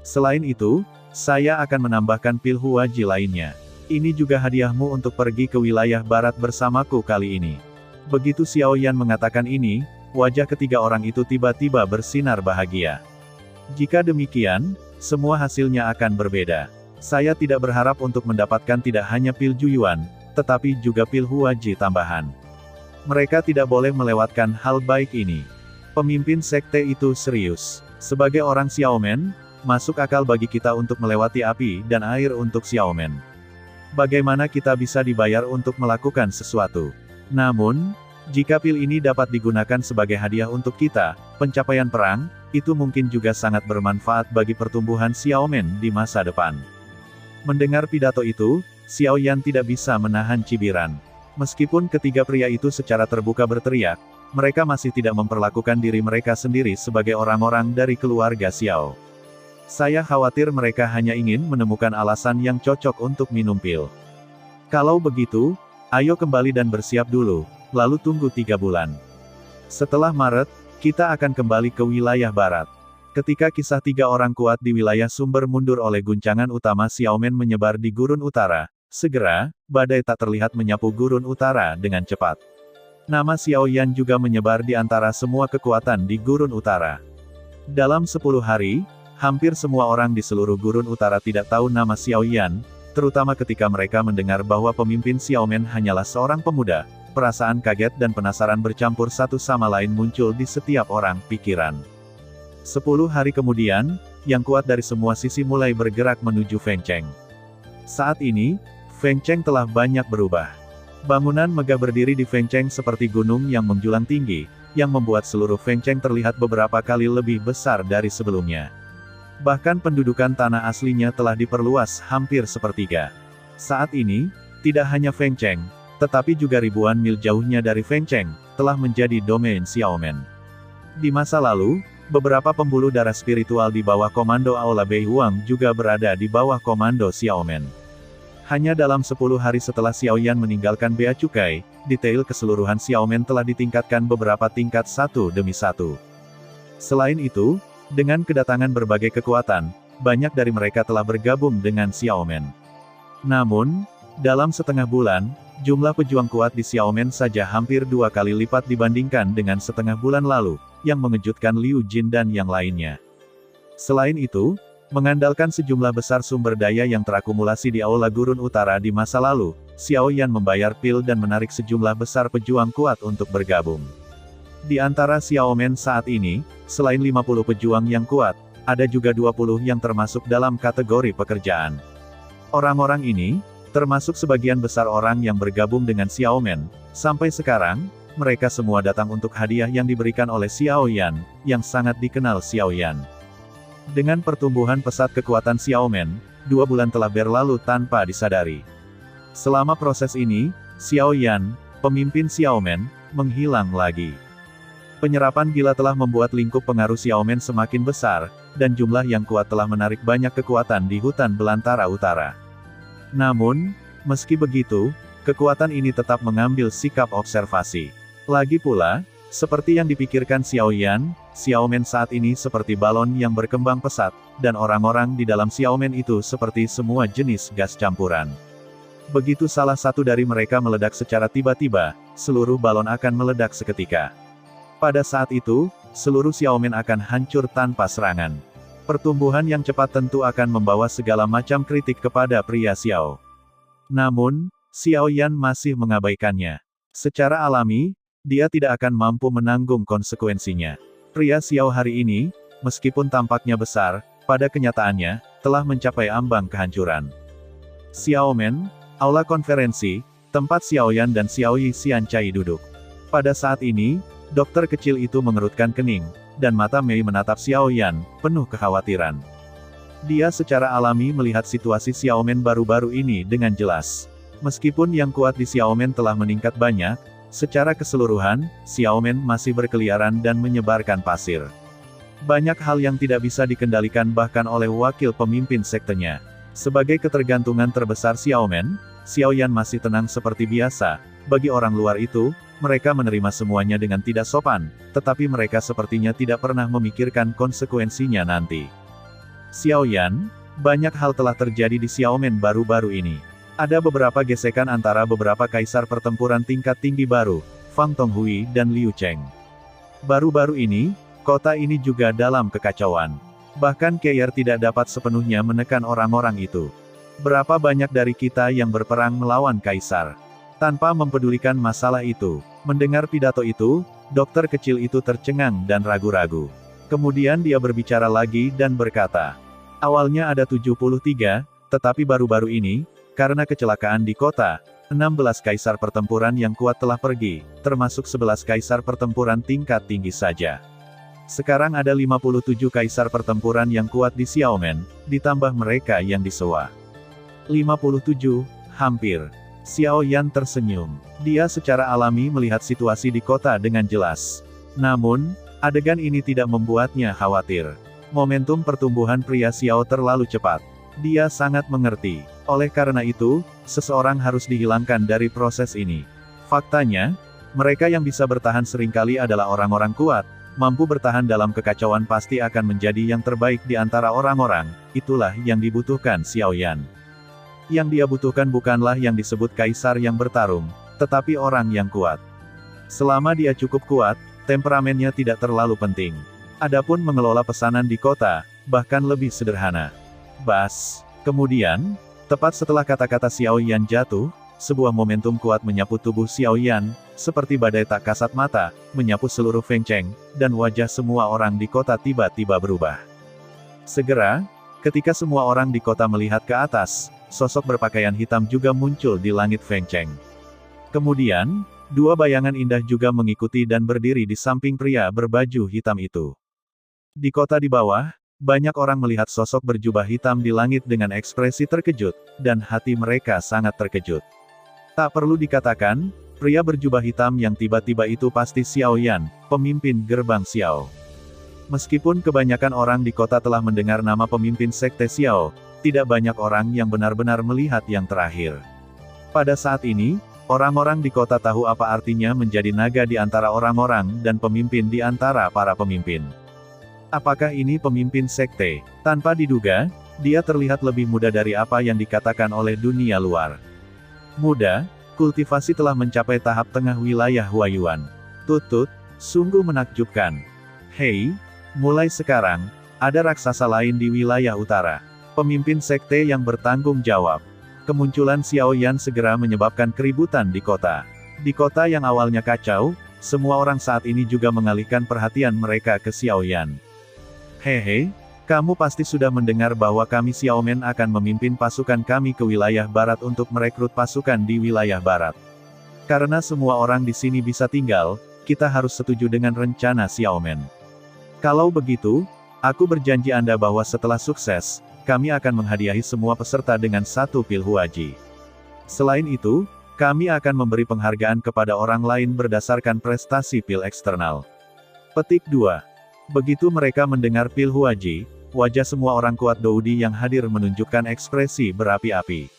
Selain itu, saya akan menambahkan pil Huaji lainnya. Ini juga hadiahmu untuk pergi ke wilayah barat bersamaku kali ini." Begitu Xiao Yan mengatakan ini, wajah ketiga orang itu tiba-tiba bersinar bahagia. Jika demikian, semua hasilnya akan berbeda. Saya tidak berharap untuk mendapatkan tidak hanya pil Juyuan, tetapi juga pil Huaji tambahan. Mereka tidak boleh melewatkan hal baik ini. Pemimpin sekte itu serius. Sebagai orang Xiaomen, masuk akal bagi kita untuk melewati api dan air untuk Xiaomen. Bagaimana kita bisa dibayar untuk melakukan sesuatu? Namun, jika pil ini dapat digunakan sebagai hadiah untuk kita, pencapaian perang, itu mungkin juga sangat bermanfaat bagi pertumbuhan Xiaomen di masa depan. Mendengar pidato itu, Xiao Yan tidak bisa menahan cibiran. Meskipun ketiga pria itu secara terbuka berteriak, mereka masih tidak memperlakukan diri mereka sendiri sebagai orang-orang dari keluarga Xiao. Saya khawatir mereka hanya ingin menemukan alasan yang cocok untuk minum pil. Kalau begitu, ayo kembali dan bersiap dulu, lalu tunggu 3 bulan. Setelah Maret, kita akan kembali ke wilayah barat. Ketika kisah 3 orang kuat di wilayah sumber mundur oleh guncangan utama Xiaomen menyebar di gurun utara, segera, badai tak terlihat menyapu gurun utara dengan cepat. Nama Xiao Yan juga menyebar di antara semua kekuatan di gurun utara. Dalam 10 hari, hampir semua orang di seluruh gurun utara tidak tahu nama Xiao Yan, terutama ketika mereka mendengar bahwa pemimpin Xiaomen hanyalah seorang pemuda. Perasaan kaget dan penasaran bercampur satu sama lain muncul di setiap orang pikiran. 10 hari kemudian, yang kuat dari semua sisi mulai bergerak menuju Fengcheng. Saat ini, Fengcheng telah banyak berubah. Bangunan megah berdiri di Fengcheng seperti gunung yang menjulang tinggi, yang membuat seluruh Fengcheng terlihat beberapa kali lebih besar dari sebelumnya. Bahkan pendudukan tanah aslinya telah diperluas hampir sepertiga. Saat ini, tidak hanya Fengcheng, tetapi juga ribuan mil jauhnya dari Fengcheng, telah menjadi domain Xiaomen. Di masa lalu, beberapa pembuluh darah spiritual di bawah komando Aula Bei Huang juga berada di bawah komando Xiaomen. Hanya dalam 10 hari setelah Xiao Yan meninggalkan Bea Cukai, detail keseluruhan Xiaomen telah ditingkatkan beberapa tingkat satu demi satu. Selain itu, dengan kedatangan berbagai kekuatan, banyak dari mereka telah bergabung dengan Xiaomen. Namun, dalam setengah bulan, jumlah pejuang kuat di Xiaomen saja hampir 2 kali lipat dibandingkan dengan setengah bulan lalu, yang mengejutkan Liu Jin dan yang lainnya. Selain itu, mengandalkan sejumlah besar sumber daya yang terakumulasi di Aula Gurun Utara di masa lalu, Xiao Yan membayar pil dan menarik sejumlah besar pejuang kuat untuk bergabung. Di antara Xiaomen saat ini, selain 50 pejuang yang kuat, ada juga 20 yang termasuk dalam kategori pekerjaan. Orang-orang ini, termasuk sebagian besar orang yang bergabung dengan Xiaomen, sampai sekarang, mereka semua datang untuk hadiah yang diberikan oleh Xiao Yan, yang sangat dikenal Xiao Yan. Dengan pertumbuhan pesat kekuatan Xiaomen, 2 bulan telah berlalu tanpa disadari. Selama proses ini, Xiao Yan, pemimpin Xiaomen, menghilang lagi. Penyerapan gila telah membuat lingkup pengaruh Xiaomen semakin besar, dan jumlah yang kuat telah menarik banyak kekuatan di hutan belantara utara. Namun, meski begitu, kekuatan ini tetap mengambil sikap observasi. Lagi pula, Seperti yang dipikirkan Xiao Yan, Xiaomen saat ini seperti balon yang berkembang pesat, dan orang-orang di dalam Xiaomen itu seperti semua jenis gas campuran. Begitu salah satu dari mereka meledak secara tiba-tiba, seluruh balon akan meledak seketika. Pada saat itu, seluruh Xiaomen akan hancur tanpa serangan. Pertumbuhan yang cepat tentu akan membawa segala macam kritik kepada pria Xiao. Namun, Xiao Yan masih mengabaikannya. Secara alami, dia tidak akan mampu menanggung konsekuensinya. Pria Xiao hari ini, meskipun tampaknya besar, pada kenyataannya, telah mencapai ambang kehancuran. Xiaomen, aula konferensi, tempat Xiao Yan dan Xiao Yi Xiancai duduk. Pada saat ini, dokter kecil itu mengerutkan kening, dan mata Mei menatap Xiao Yan, penuh kekhawatiran. Dia secara alami melihat situasi Xiaomen baru-baru ini dengan jelas. Meskipun yang kuat di Xiaomen telah meningkat banyak, secara keseluruhan, Xiaomen masih berkeliaran dan menyebarkan pasir. Banyak hal yang tidak bisa dikendalikan bahkan oleh wakil pemimpin sektenya. Sebagai ketergantungan terbesar Xiaomen, Xiao Yan masih tenang seperti biasa. Bagi orang luar itu, mereka menerima semuanya dengan tidak sopan, tetapi mereka sepertinya tidak pernah memikirkan konsekuensinya nanti. Xiao Yan, banyak hal telah terjadi di Xiaomen baru-baru ini. Ada beberapa gesekan antara beberapa kaisar pertempuran tingkat tinggi baru, Fang Tonghui dan Liu Cheng. Baru-baru ini, kota ini juga dalam kekacauan. Bahkan Keir tidak dapat sepenuhnya menekan orang-orang itu. Berapa banyak dari kita yang berperang melawan kaisar? Tanpa mempedulikan masalah itu, mendengar pidato itu, dokter kecil itu tercengang dan ragu-ragu. Kemudian dia berbicara lagi dan berkata, awalnya ada 73, tetapi baru-baru ini, karena kecelakaan di kota, 16 kaisar pertempuran yang kuat telah pergi, termasuk 11 kaisar pertempuran tingkat tinggi saja. Sekarang ada 57 kaisar pertempuran yang kuat di Xiaomen, ditambah mereka yang disewa. 57, hampir. Xiao Yan tersenyum. Dia secara alami melihat situasi di kota dengan jelas. Namun, adegan ini tidak membuatnya khawatir. Momentum pertumbuhan pria Xiao terlalu cepat. Dia sangat mengerti. Oleh karena itu, seseorang harus dihilangkan dari proses ini. Faktanya, mereka yang bisa bertahan seringkali adalah orang-orang kuat, mampu bertahan dalam kekacauan pasti akan menjadi yang terbaik di antara orang-orang, itulah yang dibutuhkan Xiao Yan. Yang dia butuhkan bukanlah yang disebut kaisar yang bertarung, tetapi orang yang kuat. Selama dia cukup kuat, temperamennya tidak terlalu penting. Adapun mengelola pesanan di kota, bahkan lebih sederhana. Bas. Kemudian, tepat setelah kata-kata Xiao Yan jatuh, sebuah momentum kuat menyapu tubuh Xiao Yan, seperti badai tak kasat mata, menyapu seluruh Feng Cheng, dan wajah semua orang di kota tiba-tiba berubah. Segera, ketika semua orang di kota melihat ke atas, sosok berpakaian hitam juga muncul di langit Feng Cheng. Kemudian, dua bayangan indah juga mengikuti dan berdiri di samping pria berbaju hitam itu. Di kota di bawah, banyak orang melihat sosok berjubah hitam di langit dengan ekspresi terkejut, dan hati mereka sangat terkejut. Tak perlu dikatakan, pria berjubah hitam yang tiba-tiba itu pasti Xiao Yan, pemimpin gerbang Xiao. Meskipun kebanyakan orang di kota telah mendengar nama pemimpin sekte Xiao, tidak banyak orang yang benar-benar melihat yang terakhir. Pada saat ini, orang-orang di kota tahu apa artinya menjadi naga di antara orang-orang dan pemimpin di antara para pemimpin. Apakah ini pemimpin sekte? Tanpa diduga, dia terlihat lebih muda dari apa yang dikatakan oleh dunia luar. Muda, kultivasi telah mencapai tahap tengah wilayah Huayuan. Tutut, sungguh menakjubkan. Hei, mulai sekarang, ada raksasa lain di wilayah utara. Pemimpin sekte yang bertanggung jawab. Kemunculan Xiao Yan segera menyebabkan keributan di kota. Di kota yang awalnya kacau, semua orang saat ini juga mengalihkan perhatian mereka ke Xiao Yan. Hehe, kamu pasti sudah mendengar bahwa kami Xiaomen akan memimpin pasukan kami ke wilayah barat untuk merekrut pasukan di wilayah barat. Karena semua orang di sini bisa tinggal, kita harus setuju dengan rencana Xiaomen. Kalau begitu, aku berjanji Anda bahwa setelah sukses, kami akan menghadiahi semua peserta dengan satu pil huaji. Selain itu, kami akan memberi penghargaan kepada orang lain berdasarkan prestasi pil eksternal. Petik 2. Begitu mereka mendengar pil huaji, wajah semua orang kuat Doudi yang hadir menunjukkan ekspresi berapi-api.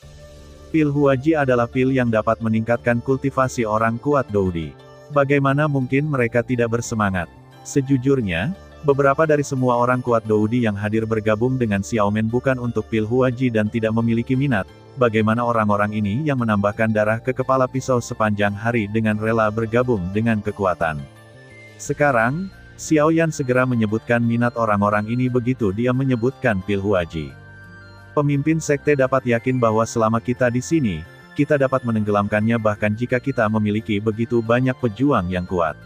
Pil huaji adalah pil yang dapat meningkatkan kultivasi orang kuat Doudi. Bagaimana mungkin mereka tidak bersemangat? Sejujurnya, beberapa dari semua orang kuat Doudi yang hadir bergabung dengan Xiaomen bukan untuk pil Huaji dan tidak memiliki minat. Bagaimana orang-orang ini yang menambahkan darah ke kepala pisau sepanjang hari dengan rela bergabung dengan kekuatan. Sekarang, Xiao Yan segera menyebutkan minat orang-orang ini begitu dia menyebutkan pil Huaji. Pemimpin sekte dapat yakin bahwa selama kita di sini, kita dapat menenggelamkannya bahkan jika kita memiliki begitu banyak pejuang yang kuat.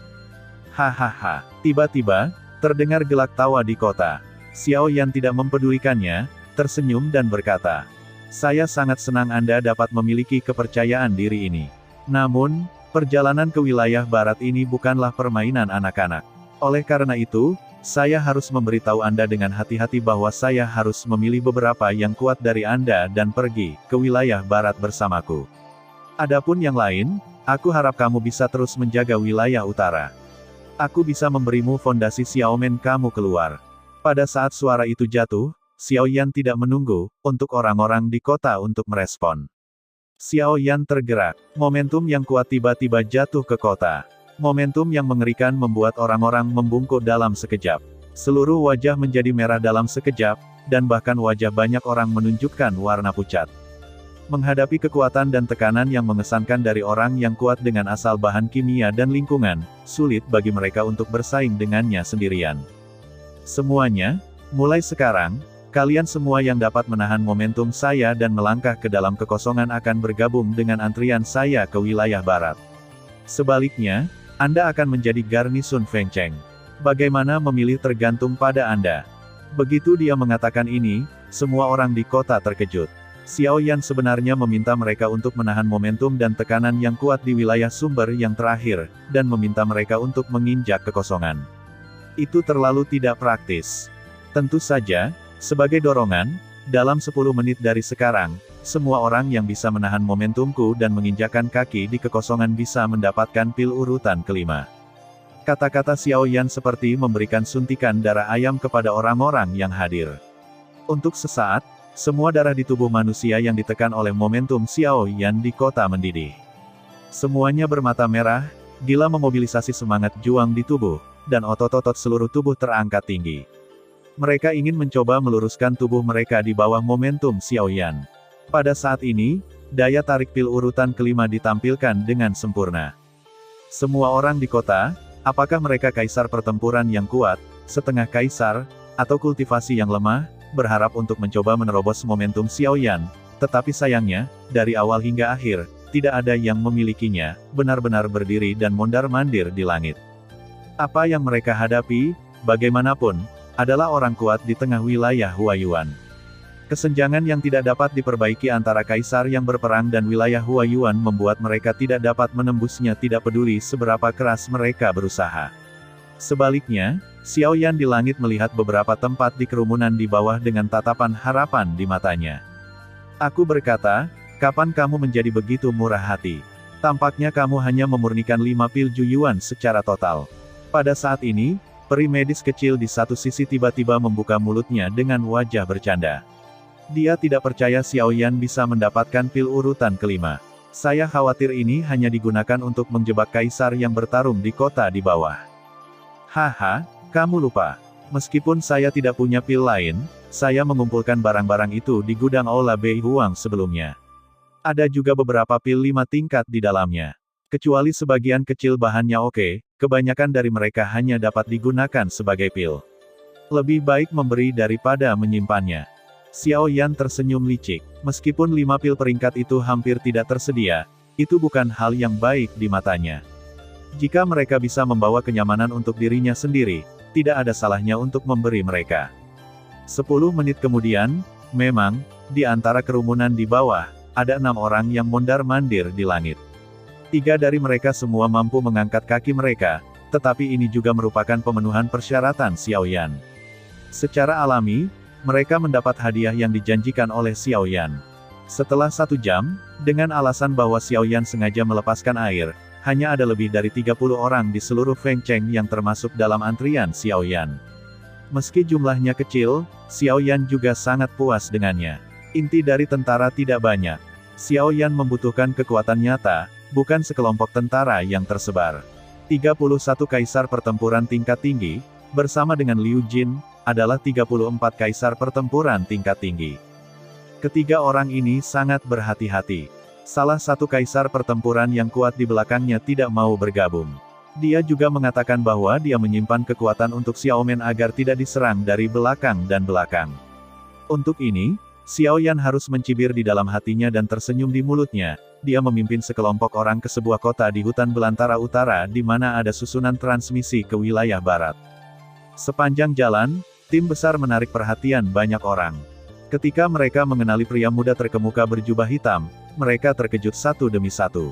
Hahaha. Tiba-tiba, terdengar gelak tawa di kota. Xiao Yan tidak mempedulikannya, tersenyum dan berkata, "Saya sangat senang Anda dapat memiliki kepercayaan diri ini. Namun, perjalanan ke wilayah barat ini bukanlah permainan anak-anak. Oleh karena itu, saya harus memberitahu Anda dengan hati-hati bahwa saya harus memilih beberapa yang kuat dari Anda dan pergi ke wilayah barat bersamaku. Adapun yang lain, aku harap kamu bisa terus menjaga wilayah utara. Aku bisa memberimu fondasi Xiaomen kamu keluar." Pada saat suara itu jatuh, Xiao Yan tidak menunggu untuk orang-orang di kota untuk merespon. Xiao Yan tergerak. Momentum yang kuat tiba-tiba jatuh ke kota. Momentum yang mengerikan membuat orang-orang membungkuk dalam sekejap. Seluruh wajah menjadi merah dalam sekejap, dan bahkan wajah banyak orang menunjukkan warna pucat. Menghadapi kekuatan dan tekanan yang mengesankan dari orang yang kuat dengan asal bahan kimia dan lingkungan, sulit bagi mereka untuk bersaing dengannya sendirian. Semuanya, mulai sekarang, kalian semua yang dapat menahan momentum saya dan melangkah ke dalam kekosongan akan bergabung dengan antrian saya ke wilayah barat. Sebaliknya, Anda akan menjadi garnisun Feng Cheng. Bagaimana memilih tergantung pada Anda. Begitu dia mengatakan ini, semua orang di kota terkejut. Xiao Yan sebenarnya meminta mereka untuk menahan momentum dan tekanan yang kuat di wilayah sumber yang terakhir, dan meminta mereka untuk menginjak kekosongan. Itu terlalu tidak praktis. Tentu saja, sebagai dorongan, dalam 10 menit dari sekarang, semua orang yang bisa menahan momentumku dan menginjakkan kaki di kekosongan bisa mendapatkan pil urutan kelima. Kata-kata Xiao Yan seperti memberikan suntikan darah ayam kepada orang-orang yang hadir. Untuk sesaat, semua darah di tubuh manusia yang ditekan oleh momentum Xiao Yan di kota mendidih. Semuanya bermata merah, gila memobilisasi semangat juang di tubuh, dan otot-otot seluruh tubuh terangkat tinggi. Mereka ingin mencoba meluruskan tubuh mereka di bawah momentum Xiao Yan. Pada saat ini, daya tarik pil urutan kelima ditampilkan dengan sempurna. Semua orang di kota, apakah mereka kaisar pertempuran yang kuat, setengah kaisar, atau kultivasi yang lemah, berharap untuk mencoba menerobos momentum Xiao Yan, tetapi sayangnya, dari awal hingga akhir, tidak ada yang memilikinya, benar-benar berdiri dan mondar-mandir di langit. Apa yang mereka hadapi, bagaimanapun, adalah orang kuat di tengah wilayah Huayuan. Kesenjangan yang tidak dapat diperbaiki antara kaisar yang berperang dan wilayah Huayuan membuat mereka tidak dapat menembusnya tidak peduli seberapa keras mereka berusaha. Sebaliknya, Xiao Yan di langit melihat beberapa tempat di kerumunan di bawah dengan tatapan harapan di matanya. "Aku berkata, kapan kamu menjadi begitu murah hati? Tampaknya kamu hanya memurnikan 5 pil Juyuan secara total." Pada saat ini, peri medis kecil di satu sisi tiba-tiba membuka mulutnya dengan wajah bercanda. Dia tidak percaya Xiao Yan bisa mendapatkan pil urutan kelima. "Saya khawatir ini hanya digunakan untuk menjebak kaisar yang bertarung di kota di bawah." "Haha, kamu lupa. Meskipun saya tidak punya pil lain, saya mengumpulkan barang-barang itu di gudang Aula Bei Huang sebelumnya. Ada juga beberapa pil 5 tingkat di dalamnya. Kecuali sebagian kecil bahannya oke, kebanyakan dari mereka hanya dapat digunakan sebagai pil. Lebih baik memberi daripada menyimpannya." Xiao Yan tersenyum licik. Meskipun 5 pil peringkat itu hampir tidak tersedia, itu bukan hal yang baik di matanya. Jika mereka bisa membawa kenyamanan untuk dirinya sendiri, tidak ada salahnya untuk memberi mereka. 10 menit kemudian, memang, di antara kerumunan di bawah, ada 6 orang yang mondar-mandir di langit. 3 dari mereka semua mampu mengangkat kaki mereka, tetapi ini juga merupakan pemenuhan persyaratan Xiao Yan. Secara alami, mereka mendapat hadiah yang dijanjikan oleh Xiao Yan. Setelah 1 jam, dengan alasan bahwa Xiao Yan sengaja melepaskan air, hanya ada lebih dari 30 orang di seluruh Feng Cheng yang termasuk dalam antrian Xiao Yan. Meski jumlahnya kecil, Xiao Yan juga sangat puas dengannya. Inti dari tentara tidak banyak. Xiao Yan membutuhkan kekuatan nyata, bukan sekelompok tentara yang tersebar. 31 kaisar pertempuran tingkat tinggi, bersama dengan Liu Jin, adalah 34 kaisar pertempuran tingkat tinggi. Ketiga orang ini sangat berhati-hati. Salah satu kaisar pertempuran yang kuat di belakangnya tidak mau bergabung. Dia juga mengatakan bahwa dia menyimpan kekuatan untuk Xiaomen agar tidak diserang dari belakang dan belakang. Untuk ini, Xiao Yan harus mencibir di dalam hatinya dan tersenyum di mulutnya. Dia memimpin sekelompok orang ke sebuah kota di hutan belantara utara di mana ada susunan transmisi ke wilayah barat. Sepanjang jalan, tim besar menarik perhatian banyak orang. Ketika mereka mengenali pria muda terkemuka berjubah hitam, mereka terkejut satu demi satu.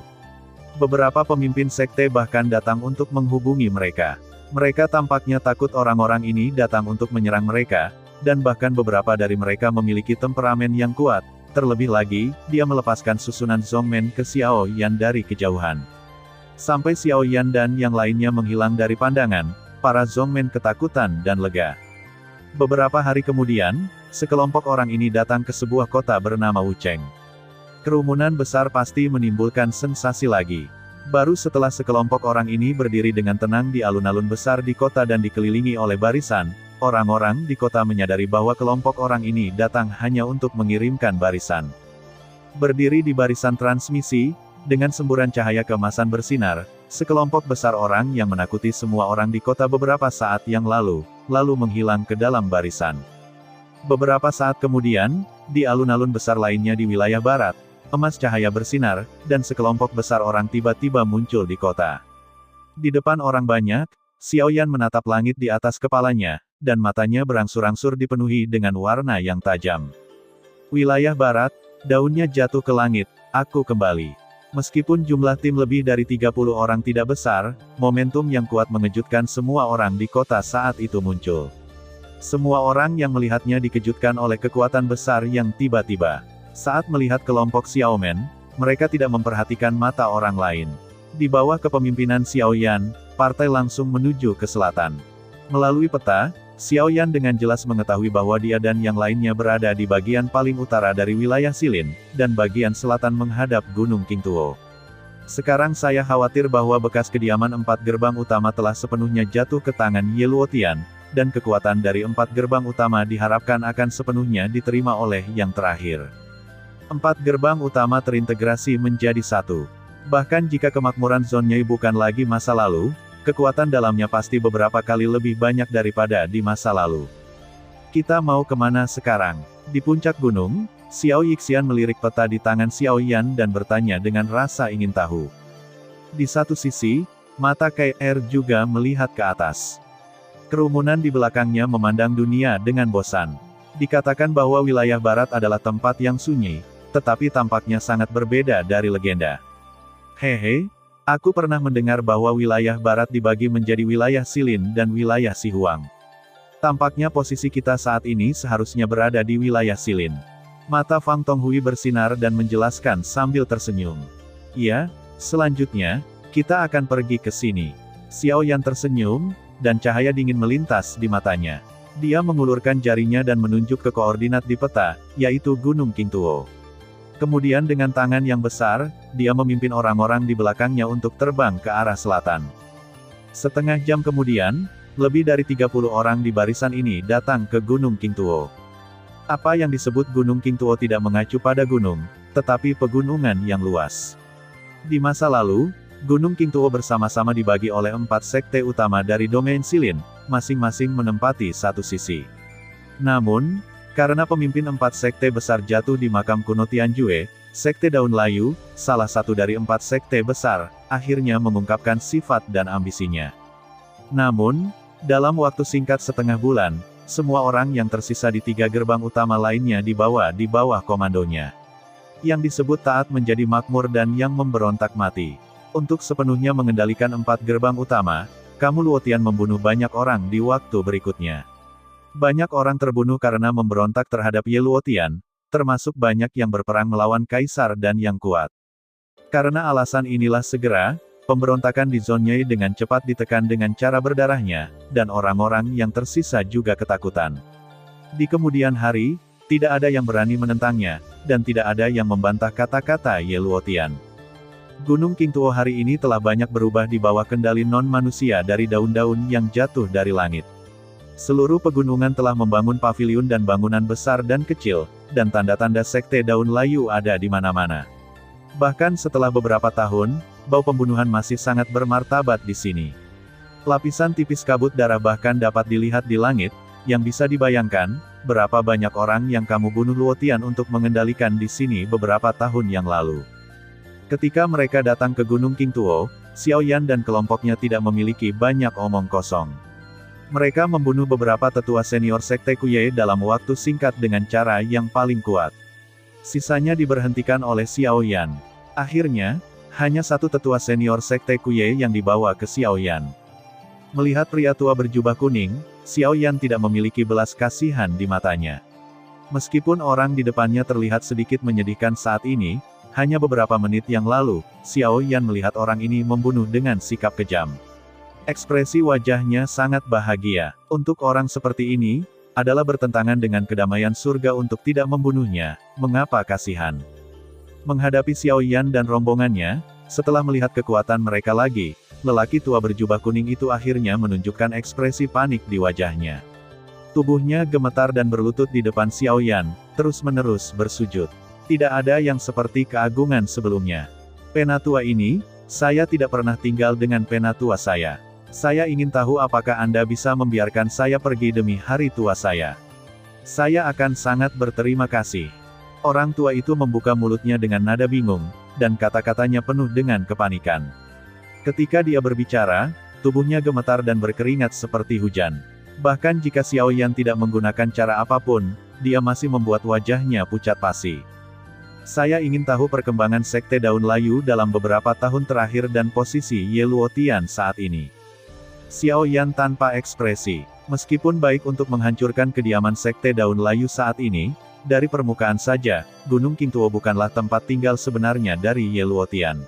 Beberapa pemimpin sekte bahkan datang untuk menghubungi mereka. Mereka tampaknya takut orang-orang ini datang untuk menyerang mereka, dan bahkan beberapa dari mereka memiliki temperamen yang kuat. Terlebih lagi, dia melepaskan susunan Zhongmen ke Xiao Yan dari kejauhan. Sampai Xiao Yan dan yang lainnya menghilang dari pandangan, para Zhongmen ketakutan dan lega. Beberapa hari kemudian, sekelompok orang ini datang ke sebuah kota bernama Wucheng. Kerumunan besar pasti menimbulkan sensasi lagi. Baru setelah sekelompok orang ini berdiri dengan tenang di alun-alun besar di kota dan dikelilingi oleh barisan, orang-orang di kota menyadari bahwa kelompok orang ini datang hanya untuk mengirimkan barisan. Berdiri di barisan transmisi, dengan semburan cahaya keemasan bersinar, sekelompok besar orang yang menakuti semua orang di kota beberapa saat yang lalu menghilang ke dalam barisan. Beberapa saat kemudian, di alun-alun besar lainnya di wilayah barat, emas cahaya bersinar, dan sekelompok besar orang tiba-tiba muncul di kota. Di depan orang banyak, Xiao Yan menatap langit di atas kepalanya, dan matanya berangsur-angsur dipenuhi dengan warna yang tajam. Wilayah barat, daunnya jatuh ke langit, aku kembali. Meskipun jumlah tim lebih dari 30 orang tidak besar, momentum yang kuat mengejutkan semua orang di kota saat itu muncul. Semua orang yang melihatnya dikejutkan oleh kekuatan besar yang tiba-tiba. Saat melihat kelompok Xiaomen, mereka tidak memperhatikan mata orang lain. Di bawah kepemimpinan Xiao Yan, partai langsung menuju ke selatan. Melalui peta, Xiao Yan dengan jelas mengetahui bahwa dia dan yang lainnya berada di bagian paling utara dari wilayah Silin, dan bagian selatan menghadap Gunung Qingtuo. Sekarang saya khawatir bahwa bekas kediaman 4 gerbang utama telah sepenuhnya jatuh ke tangan Ye Luotian, dan kekuatan dari 4 gerbang utama diharapkan akan sepenuhnya diterima oleh yang terakhir. 4 gerbang utama terintegrasi menjadi satu. Bahkan jika kemakmuran Zhongye bukan lagi masa lalu, kekuatan dalamnya pasti beberapa kali lebih banyak daripada di masa lalu. Kita mau kemana sekarang? Di puncak gunung, Xiao Yixian melirik peta di tangan Xiao Yan dan bertanya dengan rasa ingin tahu. Di satu sisi, mata KR juga melihat ke atas. Kerumunan di belakangnya memandang dunia dengan bosan. Dikatakan bahwa wilayah barat adalah tempat yang sunyi, tetapi tampaknya sangat berbeda dari legenda. Hehe. Aku pernah mendengar bahwa wilayah barat dibagi menjadi wilayah Silin dan wilayah Sihuang. Tampaknya posisi kita saat ini seharusnya berada di wilayah Silin. Mata Fang Tonghui bersinar dan menjelaskan sambil tersenyum. Iya, selanjutnya, kita akan pergi ke sini. Xiao Yan tersenyum, dan cahaya dingin melintas di matanya. Dia mengulurkan jarinya dan menunjuk ke koordinat di peta, yaitu Gunung Qingtuo. Kemudian dengan tangan yang besar, dia memimpin orang-orang di belakangnya untuk terbang ke arah selatan. Setengah jam kemudian, lebih dari 30 orang di barisan ini datang ke Gunung Qingtuo. Apa yang disebut Gunung Qingtuo tidak mengacu pada gunung, tetapi pegunungan yang luas. Di masa lalu, Gunung Qingtuo bersama-sama dibagi oleh 4 sekte utama dari domain Silin, masing-masing menempati satu sisi. Namun, karena pemimpin 4 sekte besar jatuh di makam kuno Tianjue, Sekte Daun Layu, salah satu dari 4 sekte besar, akhirnya mengungkapkan sifat dan ambisinya. Namun, dalam waktu singkat setengah bulan, semua orang yang tersisa di 3 gerbang utama lainnya dibawa di bawah komandonya. Yang disebut taat menjadi makmur dan yang memberontak mati. Untuk sepenuhnya mengendalikan 4 gerbang utama, kamu Luotian membunuh banyak orang di waktu berikutnya. Banyak orang terbunuh karena memberontak terhadap Ye Luotian, termasuk banyak yang berperang melawan kaisar dan yang kuat. Karena alasan inilah segera, pemberontakan di Zhongye dengan cepat ditekan dengan cara berdarahnya, dan orang-orang yang tersisa juga ketakutan. Di kemudian hari, tidak ada yang berani menentangnya, dan tidak ada yang membantah kata-kata Ye Luotian. Gunung Qingtuo hari ini telah banyak berubah di bawah kendali non-manusia dari daun-daun yang jatuh dari langit. Seluruh pegunungan telah membangun paviliun dan bangunan besar dan kecil, dan tanda-tanda sekte daun layu ada di mana-mana. Bahkan setelah beberapa tahun, bau pembunuhan masih sangat bermartabat di sini. Lapisan tipis kabut darah bahkan dapat dilihat di langit, yang bisa dibayangkan, berapa banyak orang yang kamu bunuh Luotian untuk mengendalikan di sini beberapa tahun yang lalu. Ketika mereka datang ke Gunung Qingtuo, Xiao Yan dan kelompoknya tidak memiliki banyak omong kosong. Mereka membunuh beberapa tetua senior sekte Kuye dalam waktu singkat dengan cara yang paling kuat. Sisanya diberhentikan oleh Xiao Yan. Akhirnya, hanya satu tetua senior sekte Kuye yang dibawa ke Xiao Yan. Melihat pria tua berjubah kuning, Xiao Yan tidak memiliki belas kasihan di matanya. Meskipun orang di depannya terlihat sedikit menyedihkan saat ini, hanya beberapa menit yang lalu, Xiao Yan melihat orang ini membunuh dengan sikap kejam. Ekspresi wajahnya sangat bahagia. Untuk orang seperti ini, adalah bertentangan dengan kedamaian surga untuk tidak membunuhnya. Mengapa kasihan? Menghadapi Xiao Yan dan rombongannya, setelah melihat kekuatan mereka lagi, lelaki tua berjubah kuning itu akhirnya menunjukkan ekspresi panik di wajahnya. Tubuhnya gemetar dan berlutut di depan Xiao Yan, terus-menerus bersujud. Tidak ada yang seperti keagungan sebelumnya. Penatua ini, saya tidak pernah tinggal dengan penatua saya. Saya ingin tahu apakah Anda bisa membiarkan saya pergi demi hari tua saya. Saya akan sangat berterima kasih. Orang tua itu membuka mulutnya dengan nada bingung, dan kata-katanya penuh dengan kepanikan. Ketika dia berbicara, tubuhnya gemetar dan berkeringat seperti hujan. Bahkan jika Xiao Yan tidak menggunakan cara apapun, dia masih membuat wajahnya pucat pasi. Saya ingin tahu perkembangan sekte daun layu dalam beberapa tahun terakhir dan posisi Ye Luotian saat ini. Xiao Yan tanpa ekspresi. Meskipun baik untuk menghancurkan kediaman sekte daun layu saat ini, dari permukaan saja, Gunung Qingtuo bukanlah tempat tinggal sebenarnya dari Ye Luotian.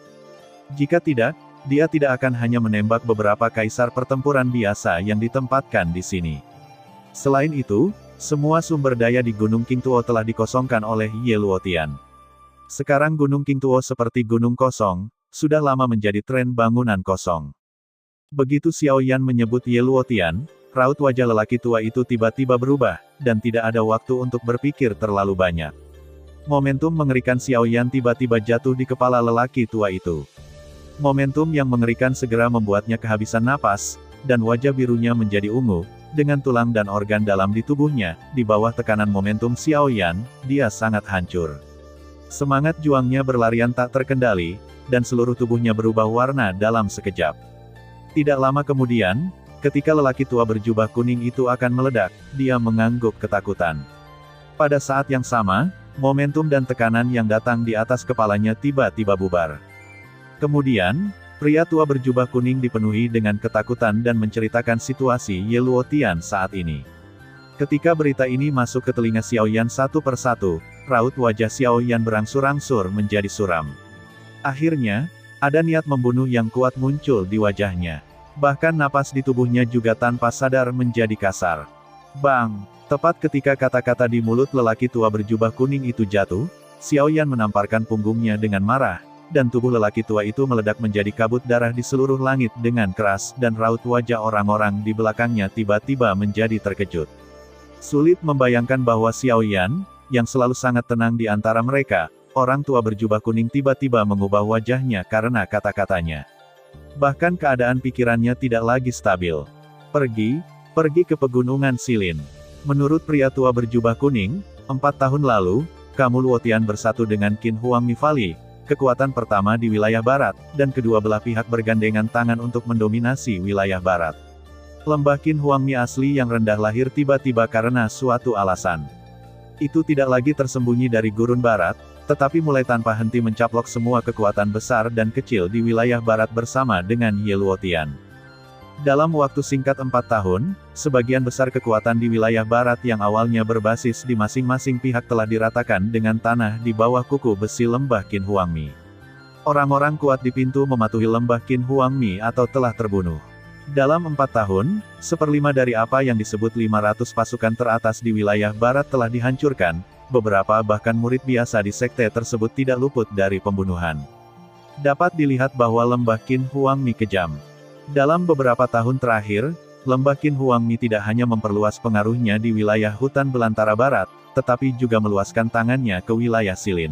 Jika tidak, dia tidak akan hanya menembak beberapa kaisar pertempuran biasa yang ditempatkan di sini. Selain itu, semua sumber daya di Gunung Qingtuo telah dikosongkan oleh Ye Luotian. Sekarang Gunung Qingtuo seperti gunung kosong, sudah lama menjadi tren bangunan kosong. Begitu Xiao Yan menyebut Ye Luotian, raut wajah lelaki tua itu tiba-tiba berubah, dan tidak ada waktu untuk berpikir terlalu banyak. Momentum mengerikan Xiao Yan tiba-tiba jatuh di kepala lelaki tua itu. Momentum yang mengerikan segera membuatnya kehabisan napas, dan wajah birunya menjadi ungu, dengan tulang dan organ dalam di tubuhnya, di bawah tekanan momentum Xiao Yan, dia sangat hancur. Semangat juangnya berlarian tak terkendali, dan seluruh tubuhnya berubah warna dalam sekejap. Tidak lama kemudian, ketika lelaki tua berjubah kuning itu akan meledak, dia mengangguk ketakutan. Pada saat yang sama, momentum dan tekanan yang datang di atas kepalanya tiba-tiba bubar. Kemudian, pria tua berjubah kuning dipenuhi dengan ketakutan dan menceritakan situasi Ye Luotian saat ini. Ketika berita ini masuk ke telinga Xiao Yan satu persatu, raut wajah Xiao Yan berangsur-angsur menjadi suram. Akhirnya, ada niat membunuh yang kuat muncul di wajahnya. Bahkan napas di tubuhnya juga tanpa sadar menjadi kasar. Bang! Tepat ketika kata-kata di mulut lelaki tua berjubah kuning itu jatuh, Xiao Yan menamparkan punggungnya dengan marah, dan tubuh lelaki tua itu meledak menjadi kabut darah di seluruh langit dengan keras, dan raut wajah orang-orang di belakangnya tiba-tiba menjadi terkejut. Sulit membayangkan bahwa Xiao Yan, yang selalu sangat tenang di antara mereka, orang tua berjubah kuning tiba-tiba mengubah wajahnya karena kata-katanya. Bahkan keadaan pikirannya tidak lagi stabil. Pergi ke pegunungan Silin. Menurut pria tua berjubah kuning, 4 tahun lalu, kamu Luotian bersatu dengan Qin Huangmi Valley, kekuatan pertama di wilayah barat, dan kedua belah pihak bergandengan tangan untuk mendominasi wilayah barat. Lembah Qin Huangmi asli yang rendah lahir tiba-tiba karena suatu alasan. Itu tidak lagi tersembunyi dari gurun barat, tetapi mulai tanpa henti mencaplok semua kekuatan besar dan kecil di wilayah barat bersama dengan Ye Luotian. Dalam waktu singkat 4 tahun, sebagian besar kekuatan di wilayah barat yang awalnya berbasis di masing-masing pihak telah diratakan dengan tanah di bawah kuku besi lembah Qin Huangmi. Orang-orang kuat di pintu mematuhi lembah Qin Huangmi atau telah terbunuh. Dalam 4 tahun, 1/5 dari apa yang disebut 500 pasukan teratas di wilayah barat telah dihancurkan, beberapa bahkan murid biasa di sekte tersebut tidak luput dari pembunuhan. Dapat dilihat bahwa lembah Qin Huang Mi kejam. Dalam beberapa tahun terakhir, lembah Qin Huang Mi tidak hanya memperluas pengaruhnya di wilayah hutan belantara barat, tetapi juga meluaskan tangannya ke wilayah Silin.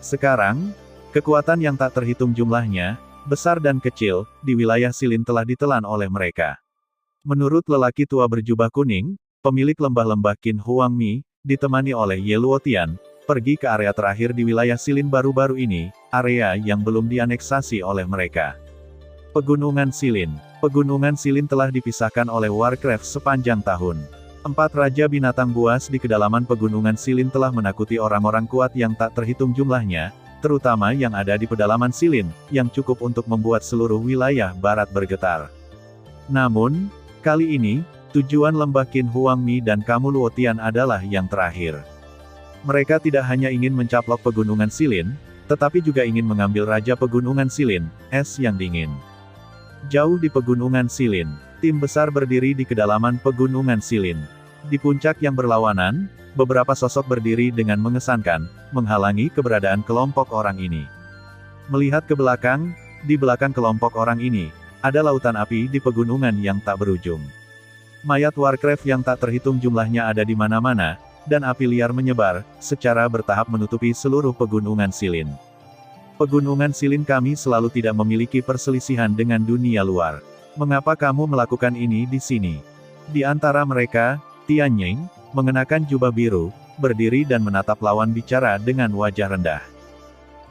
Sekarang, kekuatan yang tak terhitung jumlahnya, besar dan kecil, di wilayah Silin telah ditelan oleh mereka. Menurut lelaki tua berjubah kuning, pemilik lembah-lembah Qin Huang Mi, ditemani oleh Ye Luotian, pergi ke area terakhir di wilayah Silin baru-baru ini, area yang belum dianeksasi oleh mereka. Pegunungan Silin. Pegunungan Silin telah dipisahkan oleh Warcraft sepanjang tahun. 4 raja binatang buas di kedalaman pegunungan Silin telah menakuti orang-orang kuat yang tak terhitung jumlahnya, terutama yang ada di pedalaman Silin, yang cukup untuk membuat seluruh wilayah barat bergetar. Namun, kali ini, tujuan lembah Qin Huang Mi dan Kamu Luotian adalah yang terakhir. Mereka tidak hanya ingin mencaplok pegunungan Silin, tetapi juga ingin mengambil Raja Pegunungan Silin, es yang dingin. Jauh di pegunungan Silin, tim besar berdiri di kedalaman pegunungan Silin. Di puncak yang berlawanan, beberapa sosok berdiri dengan mengesankan, menghalangi keberadaan kelompok orang ini. Melihat ke belakang, di belakang kelompok orang ini, ada lautan api di pegunungan yang tak berujung. Mayat Warcraft yang tak terhitung jumlahnya ada di mana-mana, dan api liar menyebar, secara bertahap menutupi seluruh pegunungan Silin. Pegunungan Silin kami selalu tidak memiliki perselisihan dengan dunia luar. Mengapa kamu melakukan ini di sini? Di antara mereka, Tianying, mengenakan jubah biru, berdiri dan menatap lawan bicara dengan wajah rendah.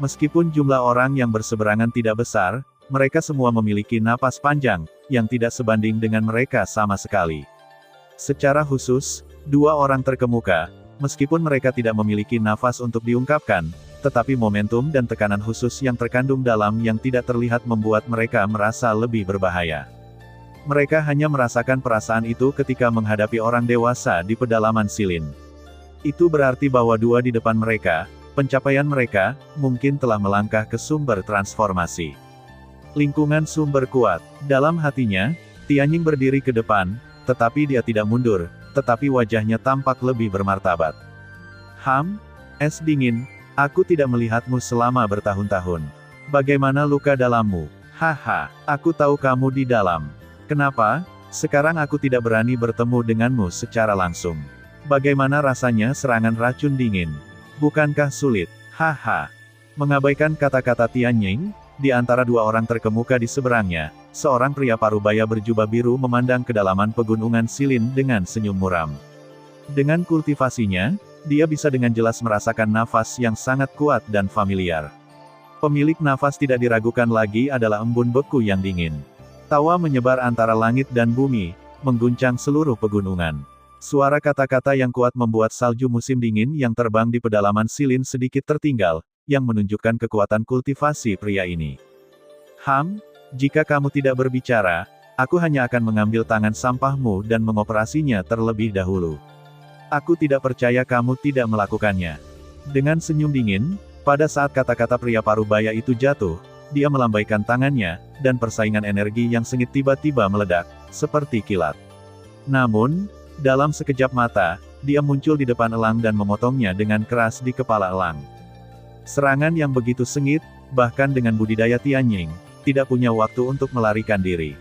Meskipun jumlah orang yang berseberangan tidak besar, mereka semua memiliki napas panjang, yang tidak sebanding dengan mereka sama sekali. Secara khusus, 2 orang terkemuka, meskipun mereka tidak memiliki nafas untuk diungkapkan, tetapi momentum dan tekanan khusus yang terkandung dalam yang tidak terlihat membuat mereka merasa lebih berbahaya. Mereka hanya merasakan perasaan itu ketika menghadapi orang dewasa di pedalaman Silin. Itu berarti bahwa 2 di depan mereka, pencapaian mereka, mungkin telah melangkah ke sumber transformasi. Lingkungan sumber kuat. Dalam hatinya, Tianying berdiri ke depan, tetapi dia tidak mundur, tetapi wajahnya tampak lebih bermartabat. Es dingin, aku tidak melihatmu selama bertahun-tahun. Bagaimana luka dalammu? Haha, aku tahu kamu di dalam. Kenapa? Sekarang aku tidak berani bertemu denganmu secara langsung. Bagaimana rasanya serangan racun dingin? Bukankah sulit? Haha. Mengabaikan kata-kata Tianying, di antara 2 orang terkemuka di seberangnya, seorang pria parubaya berjubah biru memandang kedalaman pegunungan Silin dengan senyum muram. Dengan kultivasinya, dia bisa dengan jelas merasakan nafas yang sangat kuat dan familiar. Pemilik nafas tidak diragukan lagi adalah embun beku yang dingin. Tawa menyebar antara langit dan bumi, mengguncang seluruh pegunungan. Suara kata-kata yang kuat membuat salju musim dingin yang terbang di pedalaman Silin sedikit tertinggal, yang menunjukkan kekuatan kultivasi pria ini. Jika kamu tidak berbicara, aku hanya akan mengambil tangan sampahmu dan mengoperasinya terlebih dahulu. Aku tidak percaya kamu tidak melakukannya. Dengan senyum dingin, pada saat kata-kata pria parubaya itu jatuh, dia melambaikan tangannya, dan persaingan energi yang sengit tiba-tiba meledak, seperti kilat. Namun, dalam sekejap mata, dia muncul di depan elang dan memotongnya dengan keras di kepala elang. Serangan yang begitu sengit, bahkan dengan budidaya Tianying, tidak punya waktu untuk melarikan diri.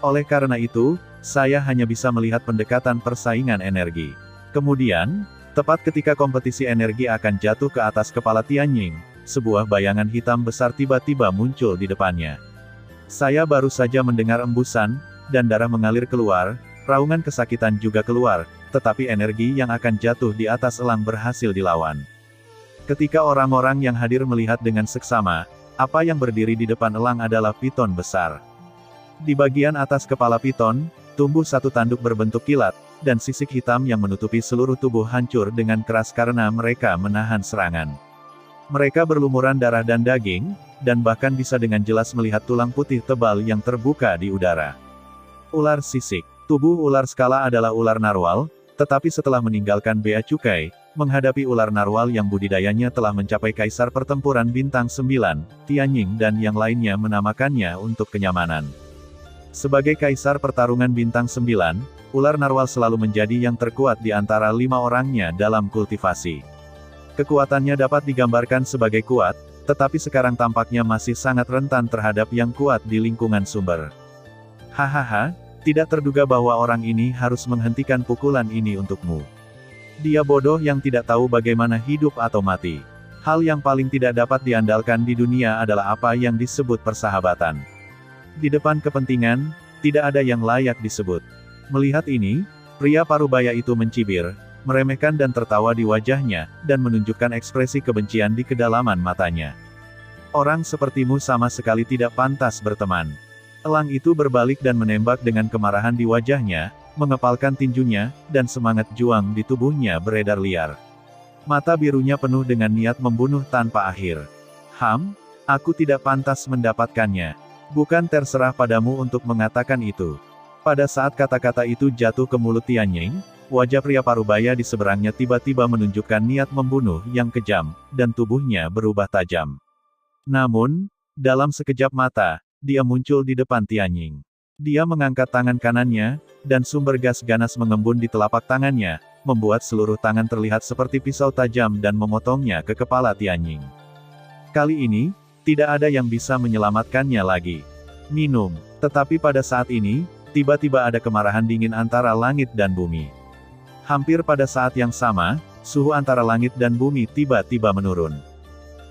Oleh karena itu, saya hanya bisa melihat pendekatan persaingan energi. Kemudian, tepat ketika kompetisi energi akan jatuh ke atas kepala Tianying, sebuah bayangan hitam besar tiba-tiba muncul di depannya. Saya baru saja mendengar embusan, dan darah mengalir keluar, raungan kesakitan juga keluar, tetapi energi yang akan jatuh di atas elang berhasil dilawan. Ketika orang-orang yang hadir melihat dengan seksama, apa yang berdiri di depan elang adalah piton besar. Di bagian atas kepala piton, tumbuh 1 tanduk berbentuk kilat, dan sisik hitam yang menutupi seluruh tubuh hancur dengan keras karena mereka menahan serangan. Mereka berlumuran darah dan daging, dan bahkan bisa dengan jelas melihat tulang putih tebal yang terbuka di udara. Ular sisik. Tubuh ular skala adalah ular narwal, tetapi setelah meninggalkan bea cukai, menghadapi ular narwal yang budidayanya telah mencapai kaisar pertempuran bintang 9, Tianying dan yang lainnya menamakannya untuk kenyamanan. Sebagai kaisar pertarungan bintang 9, ular narwal selalu menjadi yang terkuat di antara 5 orangnya dalam kultivasi. Kekuatannya dapat digambarkan sebagai kuat, tetapi sekarang tampaknya masih sangat rentan terhadap yang kuat di lingkungan sumber. Hahaha, tidak terduga bahwa orang ini harus menghentikan pukulan ini untukmu. Dia bodoh yang tidak tahu bagaimana hidup atau mati. Hal yang paling tidak dapat diandalkan di dunia adalah apa yang disebut persahabatan. Di depan kepentingan, tidak ada yang layak disebut. Melihat ini, pria parubaya itu mencibir, meremehkan dan tertawa di wajahnya, dan menunjukkan ekspresi kebencian di kedalaman matanya. Orang sepertimu sama sekali tidak pantas berteman. Elang itu berbalik dan menembak dengan kemarahan di wajahnya, mengepalkan tinjunya, dan semangat juang di tubuhnya beredar liar. Mata birunya penuh dengan niat membunuh tanpa akhir. Aku tidak pantas mendapatkannya. Bukan terserah padamu untuk mengatakan itu. Pada saat kata-kata itu jatuh ke mulut Tianjing, wajah pria parubaya di seberangnya tiba-tiba menunjukkan niat membunuh yang kejam, dan tubuhnya berubah tajam. Namun, dalam sekejap mata, dia muncul di depan Tianjing. Dia mengangkat tangan kanannya, dan sumber gas ganas mengembun di telapak tangannya, membuat seluruh tangan terlihat seperti pisau tajam dan memotongnya ke kepala Tianjing. Kali ini, tidak ada yang bisa menyelamatkannya lagi. Minum. Tetapi pada saat ini, tiba-tiba ada kemarahan dingin antara langit dan bumi. Hampir pada saat yang sama, suhu antara langit dan bumi tiba-tiba menurun.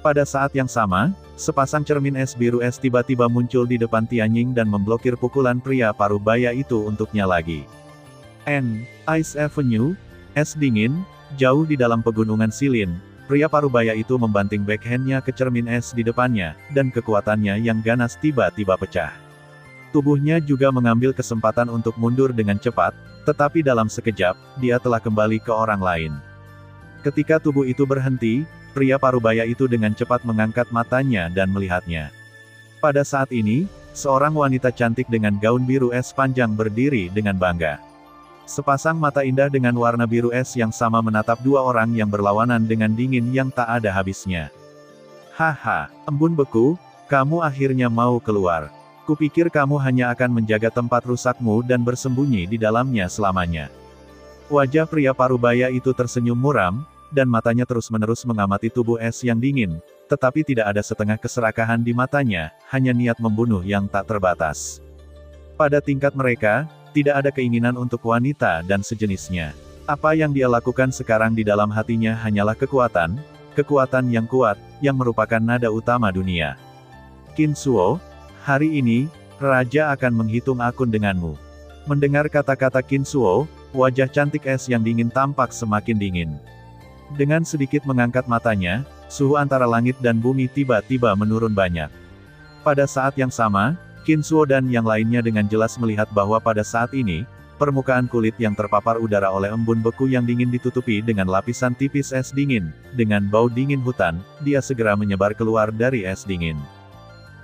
Pada saat yang sama, sepasang cermin es biru es tiba-tiba muncul di depan Tianjing dan memblokir pukulan pria parubaya itu untuknya lagi. Ice Avenue, es dingin, jauh di dalam pegunungan Silin, pria parubaya itu membanting backhandnya ke cermin es di depannya, dan kekuatannya yang ganas tiba-tiba pecah. Tubuhnya juga mengambil kesempatan untuk mundur dengan cepat, tetapi dalam sekejap, dia telah kembali ke orang lain. Ketika tubuh itu berhenti, pria parubaya itu dengan cepat mengangkat matanya dan melihatnya. Pada saat ini, seorang wanita cantik dengan gaun biru es panjang berdiri dengan bangga. Sepasang mata indah dengan warna biru es yang sama menatap dua orang yang berlawanan dengan dingin yang tak ada habisnya. Haha, embun beku, kamu akhirnya mau keluar. Kupikir kamu hanya akan menjaga tempat rusakmu dan bersembunyi di dalamnya selamanya. Wajah pria parubaya itu tersenyum muram, dan matanya terus-menerus mengamati tubuh es yang dingin, tetapi tidak ada setengah keserakahan di matanya, hanya niat membunuh yang tak terbatas. Pada tingkat mereka, tidak ada keinginan untuk wanita dan sejenisnya. Apa yang dia lakukan sekarang di dalam hatinya hanyalah kekuatan yang kuat, yang merupakan nada utama dunia. Qin Shuo, hari ini, Raja akan menghitung akun denganmu. Mendengar kata-kata Qin Shuo, wajah cantik es yang dingin tampak semakin dingin. Dengan sedikit mengangkat matanya, suhu antara langit dan bumi tiba-tiba menurun banyak. Pada saat yang sama, Qin Shuo dan yang lainnya dengan jelas melihat bahwa pada saat ini, permukaan kulit yang terpapar udara oleh embun beku yang dingin ditutupi dengan lapisan tipis es dingin. Dengan bau dingin hutan, dia segera menyebar keluar dari es dingin.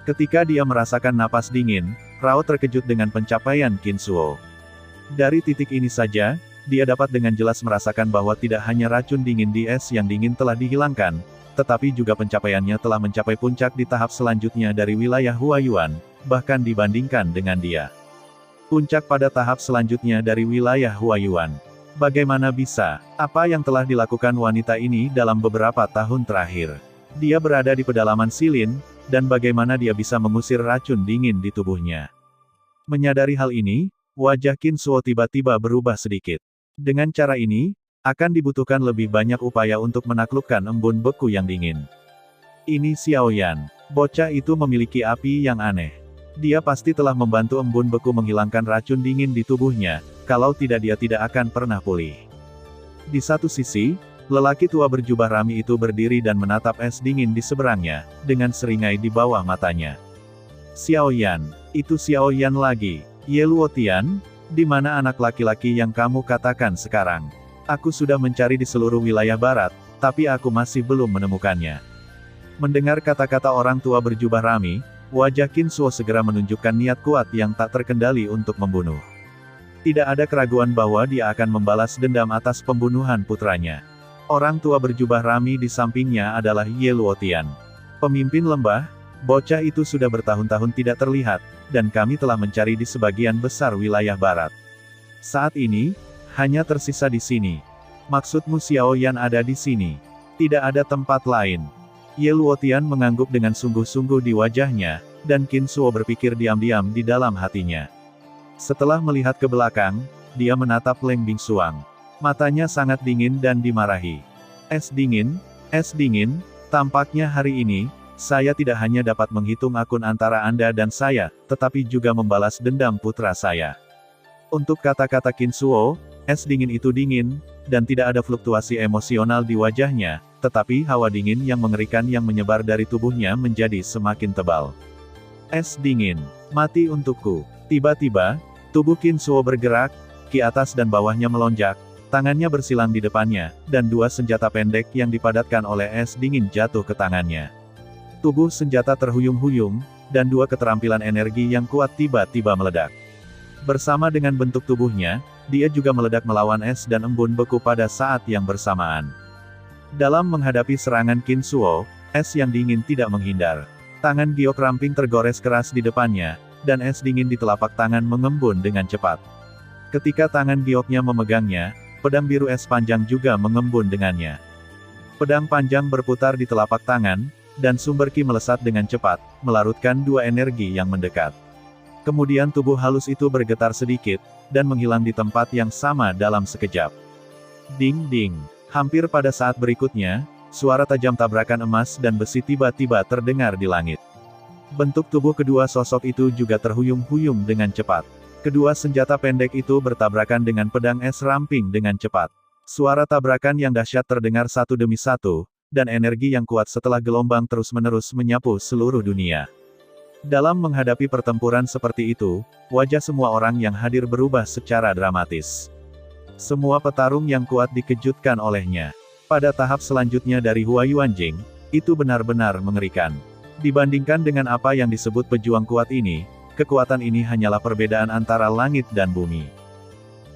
Ketika dia merasakan napas dingin, Rao terkejut dengan pencapaian Qin Shuo. Dari titik ini saja, dia dapat dengan jelas merasakan bahwa tidak hanya racun dingin di es yang dingin telah dihilangkan, tetapi juga pencapaiannya telah mencapai puncak di tahap selanjutnya dari wilayah Huayuan, bahkan dibandingkan dengan dia. Puncak pada tahap selanjutnya dari wilayah Huayuan. Bagaimana bisa? Apa yang telah dilakukan wanita ini dalam beberapa tahun terakhir? Dia berada di pedalaman Silin, dan bagaimana dia bisa mengusir racun dingin di tubuhnya? Menyadari hal ini, wajah Qin Shuo tiba-tiba berubah sedikit. Dengan cara ini, akan dibutuhkan lebih banyak upaya untuk menaklukkan embun beku yang dingin. Ini Xiaoyan. Bocah itu memiliki api yang aneh. Dia pasti telah membantu embun beku menghilangkan racun dingin di tubuhnya, kalau tidak dia tidak akan pernah pulih. Di satu sisi, lelaki tua berjubah rami itu berdiri dan menatap es dingin di seberangnya, dengan seringai di bawah matanya. Xiaoyan, itu Xiaoyan lagi. Ye Luotian, di mana anak laki-laki yang kamu katakan sekarang? Aku sudah mencari di seluruh wilayah barat, tapi aku masih belum menemukannya. Mendengar kata-kata orang tua berjubah rami, wajah Qin Shuo segera menunjukkan niat kuat yang tak terkendali untuk membunuh. Tidak ada keraguan bahwa dia akan membalas dendam atas pembunuhan putranya. Orang tua berjubah rami di sampingnya adalah Ye Luotian. Pemimpin lembah, bocah itu sudah bertahun-tahun tidak terlihat, dan kami telah mencari di sebagian besar wilayah barat. Saat ini, hanya tersisa di sini. Maksudmu Xiaoyan ada di sini? Tidak ada tempat lain. Ye Luotian mengangguk dengan sungguh-sungguh di wajahnya, dan Qin Suo berpikir diam-diam di dalam hatinya. Setelah melihat ke belakang, dia menatap Leng Bingsuang. Matanya sangat dingin dan dimarahi. Es dingin, tampaknya hari ini, saya tidak hanya dapat menghitung akun antara Anda dan saya, tetapi juga membalas dendam putra saya. Untuk kata-kata Qin Suo, es dingin itu dingin, dan tidak ada fluktuasi emosional di wajahnya, tetapi hawa dingin yang mengerikan yang menyebar dari tubuhnya menjadi semakin tebal. Es dingin, mati untukku. Tiba-tiba, tubuh Qin Suo bergerak, ke atas dan bawahnya melonjak, tangannya bersilang di depannya, dan dua senjata pendek yang dipadatkan oleh es dingin jatuh ke tangannya. Tubuh senjata terhuyung-huyung, dan dua keterampilan energi yang kuat tiba-tiba meledak. Bersama dengan bentuk tubuhnya, dia juga meledak melawan es dan embun beku pada saat yang bersamaan. Dalam menghadapi serangan Qin Suo, es yang dingin tidak menghindar. Tangan giok ramping tergores keras di depannya, dan es dingin di telapak tangan mengembun dengan cepat. Ketika tangan gioknya memegangnya, pedang biru es panjang juga mengembun dengannya. Pedang panjang berputar di telapak tangan, dan sumber ki melesat dengan cepat, melarutkan dua energi yang mendekat. Kemudian tubuh halus itu bergetar sedikit, dan menghilang di tempat yang sama dalam sekejap. Ding-ding. Hampir pada saat berikutnya, suara tajam tabrakan emas dan besi tiba-tiba terdengar di langit. Bentuk tubuh kedua sosok itu juga terhuyung-huyung dengan cepat. Kedua senjata pendek itu bertabrakan dengan pedang es ramping dengan cepat. Suara tabrakan yang dahsyat terdengar satu demi satu, dan energi yang kuat setelah gelombang terus-menerus menyapu seluruh dunia. Dalam menghadapi pertempuran seperti itu, wajah semua orang yang hadir berubah secara dramatis. Semua petarung yang kuat dikejutkan olehnya. Pada tahap selanjutnya dari Hua Yuanjing, itu benar-benar mengerikan. Dibandingkan dengan apa yang disebut pejuang kuat ini, kekuatan ini hanyalah perbedaan antara langit dan bumi.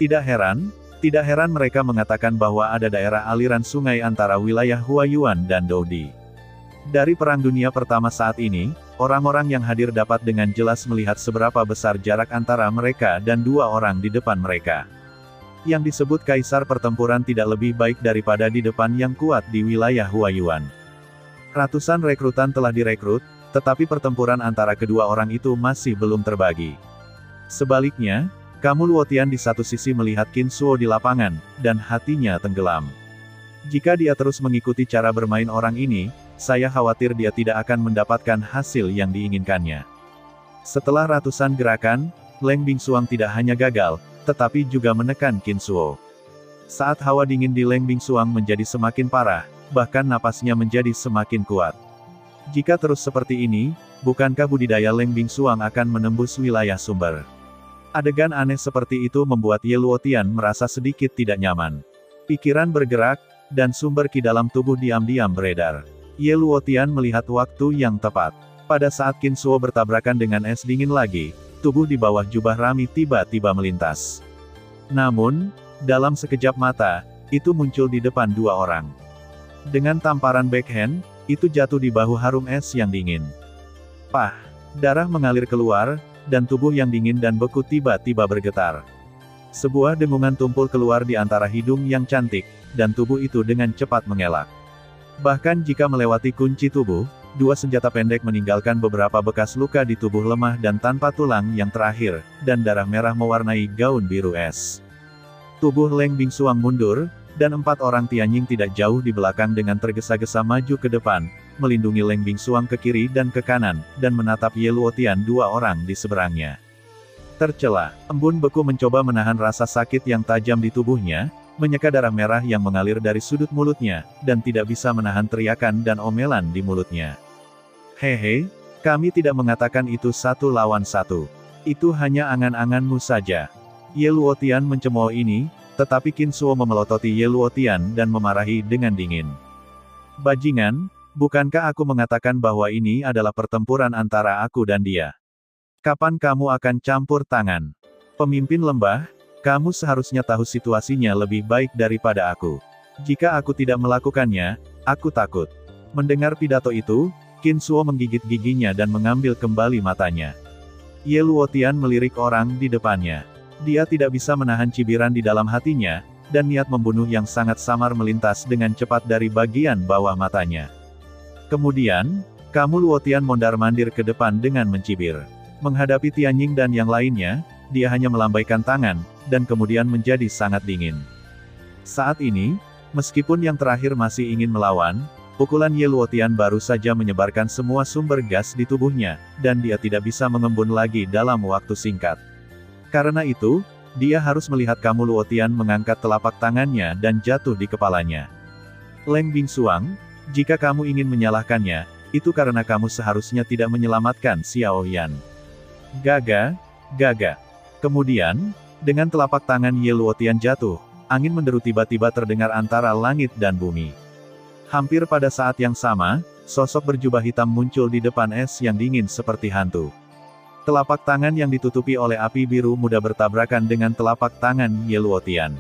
Tidak heran mereka mengatakan bahwa ada daerah aliran sungai antara wilayah Huayuan dan Doudi. Dari Perang Dunia Pertama saat ini, orang-orang yang hadir dapat dengan jelas melihat seberapa besar jarak antara mereka dan dua orang di depan mereka. Yang disebut kaisar pertempuran tidak lebih baik daripada di depan yang kuat di wilayah Huayuan. Ratusan rekrutan telah direkrut, tetapi pertempuran antara kedua orang itu masih belum terbagi. Sebaliknya, kamu Luotian di satu sisi melihat Qin Suo di lapangan, dan hatinya tenggelam. Jika dia terus mengikuti cara bermain orang ini, saya khawatir dia tidak akan mendapatkan hasil yang diinginkannya. Setelah ratusan gerakan, Leng Bingsuang tidak hanya gagal, tetapi juga menekan Qin Suo. Saat hawa dingin di Leng Bingsuang menjadi semakin parah, bahkan napasnya menjadi semakin kuat. Jika terus seperti ini, bukankah budidaya Leng Bingsuang akan menembus wilayah sumber? Adegan aneh seperti itu membuat Ye Luotian merasa sedikit tidak nyaman. Pikiran bergerak, dan sumber ki dalam tubuh diam-diam beredar. Ye Luotian melihat waktu yang tepat. Pada saat Qin Suo bertabrakan dengan es dingin lagi, tubuh di bawah jubah Rami tiba-tiba melintas. Namun, dalam sekejap mata, itu muncul di depan dua orang. Dengan tamparan backhand, itu jatuh di bahu harum es yang dingin. Pah! Darah mengalir keluar, dan tubuh yang dingin dan beku tiba-tiba bergetar. Sebuah dengungan tumpul keluar di antara hidung yang cantik, dan tubuh itu dengan cepat mengelak. Bahkan jika melewati kunci tubuh, dua senjata pendek meninggalkan beberapa bekas luka di tubuh lemah dan tanpa tulang yang terakhir, dan darah merah mewarnai gaun biru es. Tubuh Leng Bingsuang mundur, dan 4 orang Tianjing tidak jauh di belakang dengan tergesa-gesa maju ke depan, melindungi Leng Bingsuang ke kiri dan ke kanan, dan menatap Ye Luotian 2 orang di seberangnya. Tercela, embun beku mencoba menahan rasa sakit yang tajam di tubuhnya, menyeka darah merah yang mengalir dari sudut mulutnya, dan tidak bisa menahan teriakan dan omelan di mulutnya. Hehe, kami tidak mengatakan itu 1 lawan 1. Itu hanya angan-anganmu saja. Ye Luotian mencemooh ini, tetapi Qin Suo memelototi Ye Luotian dan memarahi dengan dingin. Bajingan, bukankah aku mengatakan bahwa ini adalah pertempuran antara aku dan dia? Kapan kamu akan campur tangan? Pemimpin lembah, kamu seharusnya tahu situasinya lebih baik daripada aku. Jika aku tidak melakukannya, aku takut. Mendengar pidato itu, Qin Suo menggigit giginya dan mengambil kembali matanya. Ye Luotian melirik orang di depannya. Dia tidak bisa menahan cibiran di dalam hatinya, dan niat membunuh yang sangat samar melintas dengan cepat dari bagian bawah matanya. Kemudian, kamu Luotian mondar-mandir ke depan dengan mencibir. Menghadapi Tianying dan yang lainnya, dia hanya melambaikan tangan, dan kemudian menjadi sangat dingin. Saat ini, meskipun yang terakhir masih ingin melawan, pukulan Ye Luotian baru saja menyebarkan semua sumber gas di tubuhnya, dan dia tidak bisa mengembun lagi dalam waktu singkat. Karena itu, dia harus melihat kamu Luotian mengangkat telapak tangannya dan jatuh di kepalanya. Leng Bingsuang, jika kamu ingin menyalahkannya, itu karena kamu seharusnya tidak menyelamatkan Xiao Yan. Gaga. Kemudian, dengan telapak tangan Ye Luotian jatuh, angin menderu tiba-tiba terdengar antara langit dan bumi. Hampir pada saat yang sama, sosok berjubah hitam muncul di depan es yang dingin seperti hantu. Telapak tangan yang ditutupi oleh api biru muda bertabrakan dengan telapak tangan Ye Luotian.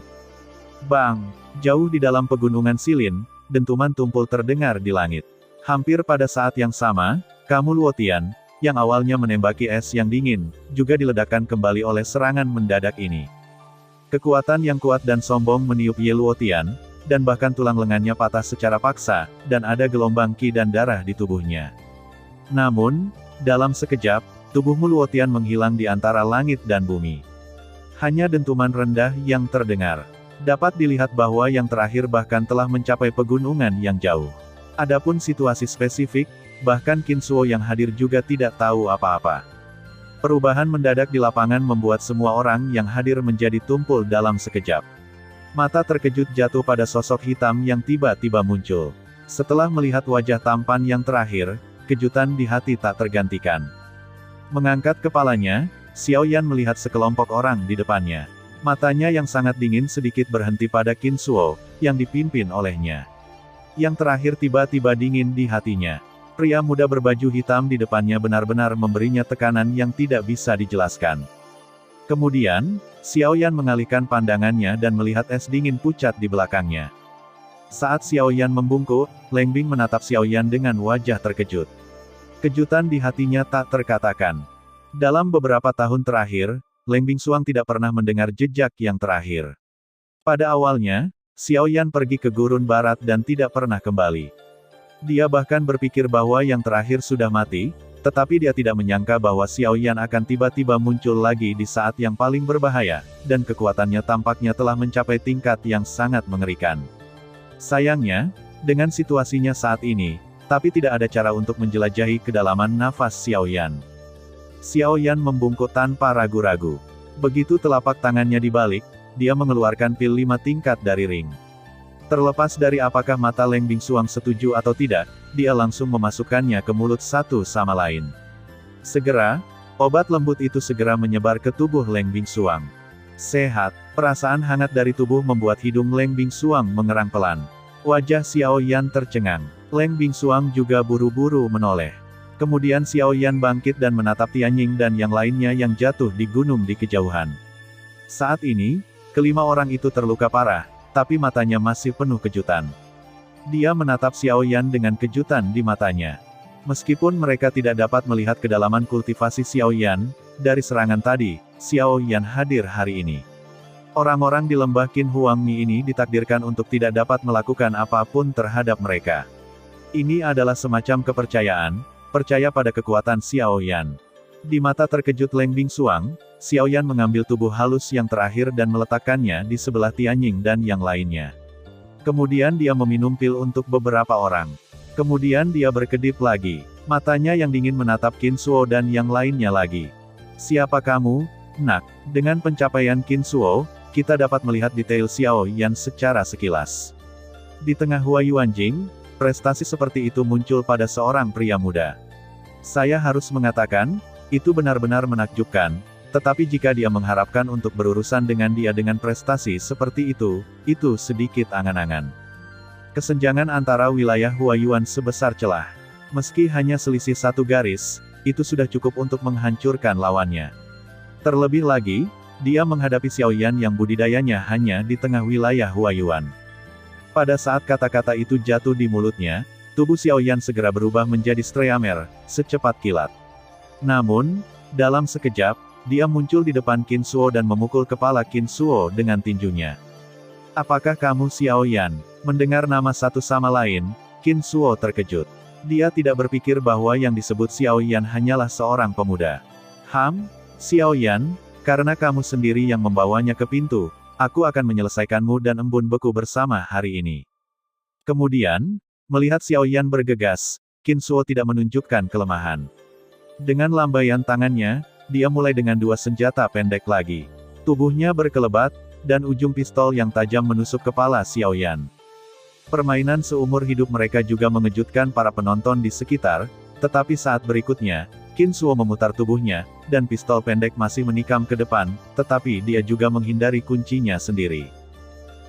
Bang! Jauh di dalam pegunungan Silin, dentuman tumpul terdengar di langit. Hampir pada saat yang sama, kamu Luotian, yang awalnya menembaki es yang dingin, juga diledakkan kembali oleh serangan mendadak ini. Kekuatan yang kuat dan sombong meniup Ye Luotian, dan bahkan tulang lengannya patah secara paksa, dan ada gelombang ki dan darah di tubuhnya. Namun, dalam sekejap, tubuhmu Luotian menghilang di antara langit dan bumi. Hanya dentuman rendah yang terdengar. Dapat dilihat bahwa yang terakhir bahkan telah mencapai pegunungan yang jauh. Adapun situasi spesifik, bahkan Qin Shuo yang hadir juga tidak tahu apa-apa. Perubahan mendadak di lapangan membuat semua orang yang hadir menjadi tumpul dalam sekejap. Mata terkejut jatuh pada sosok hitam yang tiba-tiba muncul. Setelah melihat wajah tampan yang terakhir, kejutan di hati tak tergantikan. Mengangkat kepalanya, Xiao Yan melihat sekelompok orang di depannya. Matanya yang sangat dingin sedikit berhenti pada Qin Shuo, yang dipimpin olehnya. Yang terakhir tiba-tiba dingin di hatinya. Pria muda berbaju hitam di depannya benar-benar memberinya tekanan yang tidak bisa dijelaskan. Kemudian, Xiao Yan mengalihkan pandangannya dan melihat es dingin pucat di belakangnya. Saat Xiao Yan membungkuk, Leng Bing menatap Xiao Yan dengan wajah terkejut. Kejutan di hatinya tak terkatakan. Dalam beberapa tahun terakhir, Leng Bingsuang tidak pernah mendengar jejak yang terakhir. Pada awalnya, Xiao Yan pergi ke gurun barat dan tidak pernah kembali. Dia bahkan berpikir bahwa yang terakhir sudah mati, tetapi dia tidak menyangka bahwa Xiao Yan akan tiba-tiba muncul lagi di saat yang paling berbahaya, dan kekuatannya tampaknya telah mencapai tingkat yang sangat mengerikan. Sayangnya, dengan situasinya saat ini, tapi tidak ada cara untuk menjelajahi kedalaman nafas Xiao Yan. Xiao Yan membungkuk tanpa ragu-ragu. Begitu telapak tangannya dibalik, dia mengeluarkan pil 5 tingkat dari ring. Terlepas dari apakah mata Leng Bingsuang setuju atau tidak, dia langsung memasukkannya ke mulut satu sama lain. Segera, obat lembut itu segera menyebar ke tubuh Leng Bingsuang. Sehat, perasaan hangat dari tubuh membuat hidung Leng Bingsuang mengerang pelan. Wajah Xiao Yan tercengang. Leng Bingsuang juga buru-buru menoleh. Kemudian Xiao Yan bangkit dan menatap Tianying dan yang lainnya yang jatuh di gunung di kejauhan. Saat ini, kelima orang itu terluka parah, tapi matanya masih penuh kejutan. Dia menatap Xiao Yan dengan kejutan di matanya. Meskipun mereka tidak dapat melihat kedalaman kultivasi Xiao Yan, dari serangan tadi, Xiao Yan hadir hari ini. Orang-orang di lembah Qin Huang Mi ini ditakdirkan untuk tidak dapat melakukan apapun terhadap mereka. Ini adalah semacam kepercayaan, percaya pada kekuatan Xiao Yan. Di mata terkejut Leng Bingsuang, Xiao Yan mengambil tubuh halus yang terakhir dan meletakkannya di sebelah Tianying dan yang lainnya. Kemudian dia meminum pil untuk beberapa orang. Kemudian dia berkedip lagi. Matanya yang dingin menatap Qin Shuo dan yang lainnya lagi. Siapa kamu, Nak? Dengan pencapaian Qin Shuo, kita dapat melihat detail Xiao Yan secara sekilas. Di tengah Huayuanjing, prestasi seperti itu muncul pada seorang pria muda. Saya harus mengatakan, itu benar-benar menakjubkan, tetapi jika dia mengharapkan untuk berurusan dengan dia dengan prestasi seperti itu sedikit angan-angan. Kesenjangan antara wilayah Huayuan sebesar celah. Meski hanya selisih satu garis, itu sudah cukup untuk menghancurkan lawannya. Terlebih lagi, dia menghadapi Xiao Yan yang budidayanya hanya di tengah wilayah Huayuan. Pada saat kata-kata itu jatuh di mulutnya, tubuh Xiao Yan segera berubah menjadi streamer, secepat kilat. Namun, dalam sekejap, dia muncul di depan Qin Shuo dan memukul kepala Qin Shuo dengan tinjunya. Apakah kamu Xiao Yan? Mendengar nama satu sama lain, Qin Shuo terkejut. Dia tidak berpikir bahwa yang disebut Xiao Yan hanyalah seorang pemuda. Xiao Yan, karena kamu sendiri yang membawanya ke pintu, aku akan menyelesaikanmu dan embun beku bersama hari ini. Kemudian, melihat Xiao Yan bergegas, Qin Shuo tidak menunjukkan kelemahan. Dengan lambaian tangannya, dia mulai dengan 2 senjata pendek lagi. Tubuhnya berkelebat, dan ujung pistol yang tajam menusuk kepala Xiao Yan. Permainan seumur hidup mereka juga mengejutkan para penonton di sekitar, tetapi saat berikutnya, Qin Shuo memutar tubuhnya, dan pistol pendek masih menikam ke depan, tetapi dia juga menghindari kuncinya sendiri.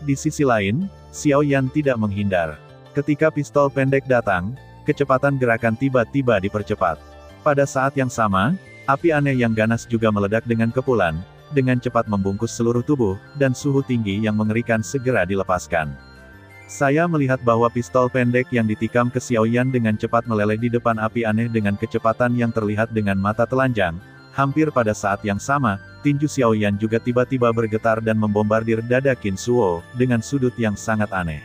Di sisi lain, Xiao Yan tidak menghindar. Ketika pistol pendek datang, kecepatan gerakan tiba-tiba dipercepat. Pada saat yang sama, api aneh yang ganas juga meledak dengan kepulan, dengan cepat membungkus seluruh tubuh, dan suhu tinggi yang mengerikan segera dilepaskan. Saya melihat bahwa pistol pendek yang ditikam ke Xiao Yan dengan cepat meleleh di depan api aneh dengan kecepatan yang terlihat dengan mata telanjang. Hampir pada saat yang sama, tinju Xiao Yan juga tiba-tiba bergetar dan membombardir dada Qin Shuo, dengan sudut yang sangat aneh.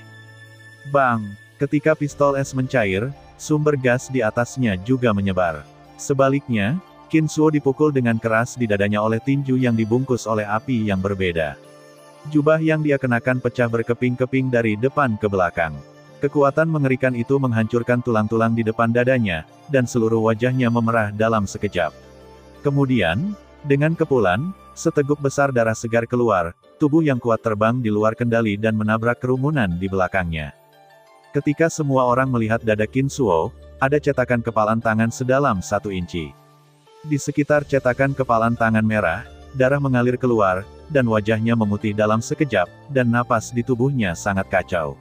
Bang! Ketika pistol es mencair, sumber gas di atasnya juga menyebar. Sebaliknya, Qin Shuo dipukul dengan keras di dadanya oleh tinju yang dibungkus oleh api yang berbeda. Jubah yang dia kenakan pecah berkeping-keping dari depan ke belakang. Kekuatan mengerikan itu menghancurkan tulang-tulang di depan dadanya, dan seluruh wajahnya memerah dalam sekejap. Kemudian, dengan kepulan, seteguk besar darah segar keluar, tubuh yang kuat terbang di luar kendali dan menabrak kerumunan di belakangnya. Ketika semua orang melihat dada Qin Shuo, ada cetakan kepalan tangan sedalam 1 inci. Di sekitar cetakan kepalan tangan merah, darah mengalir keluar, dan wajahnya memutih dalam sekejap, dan napas di tubuhnya sangat kacau.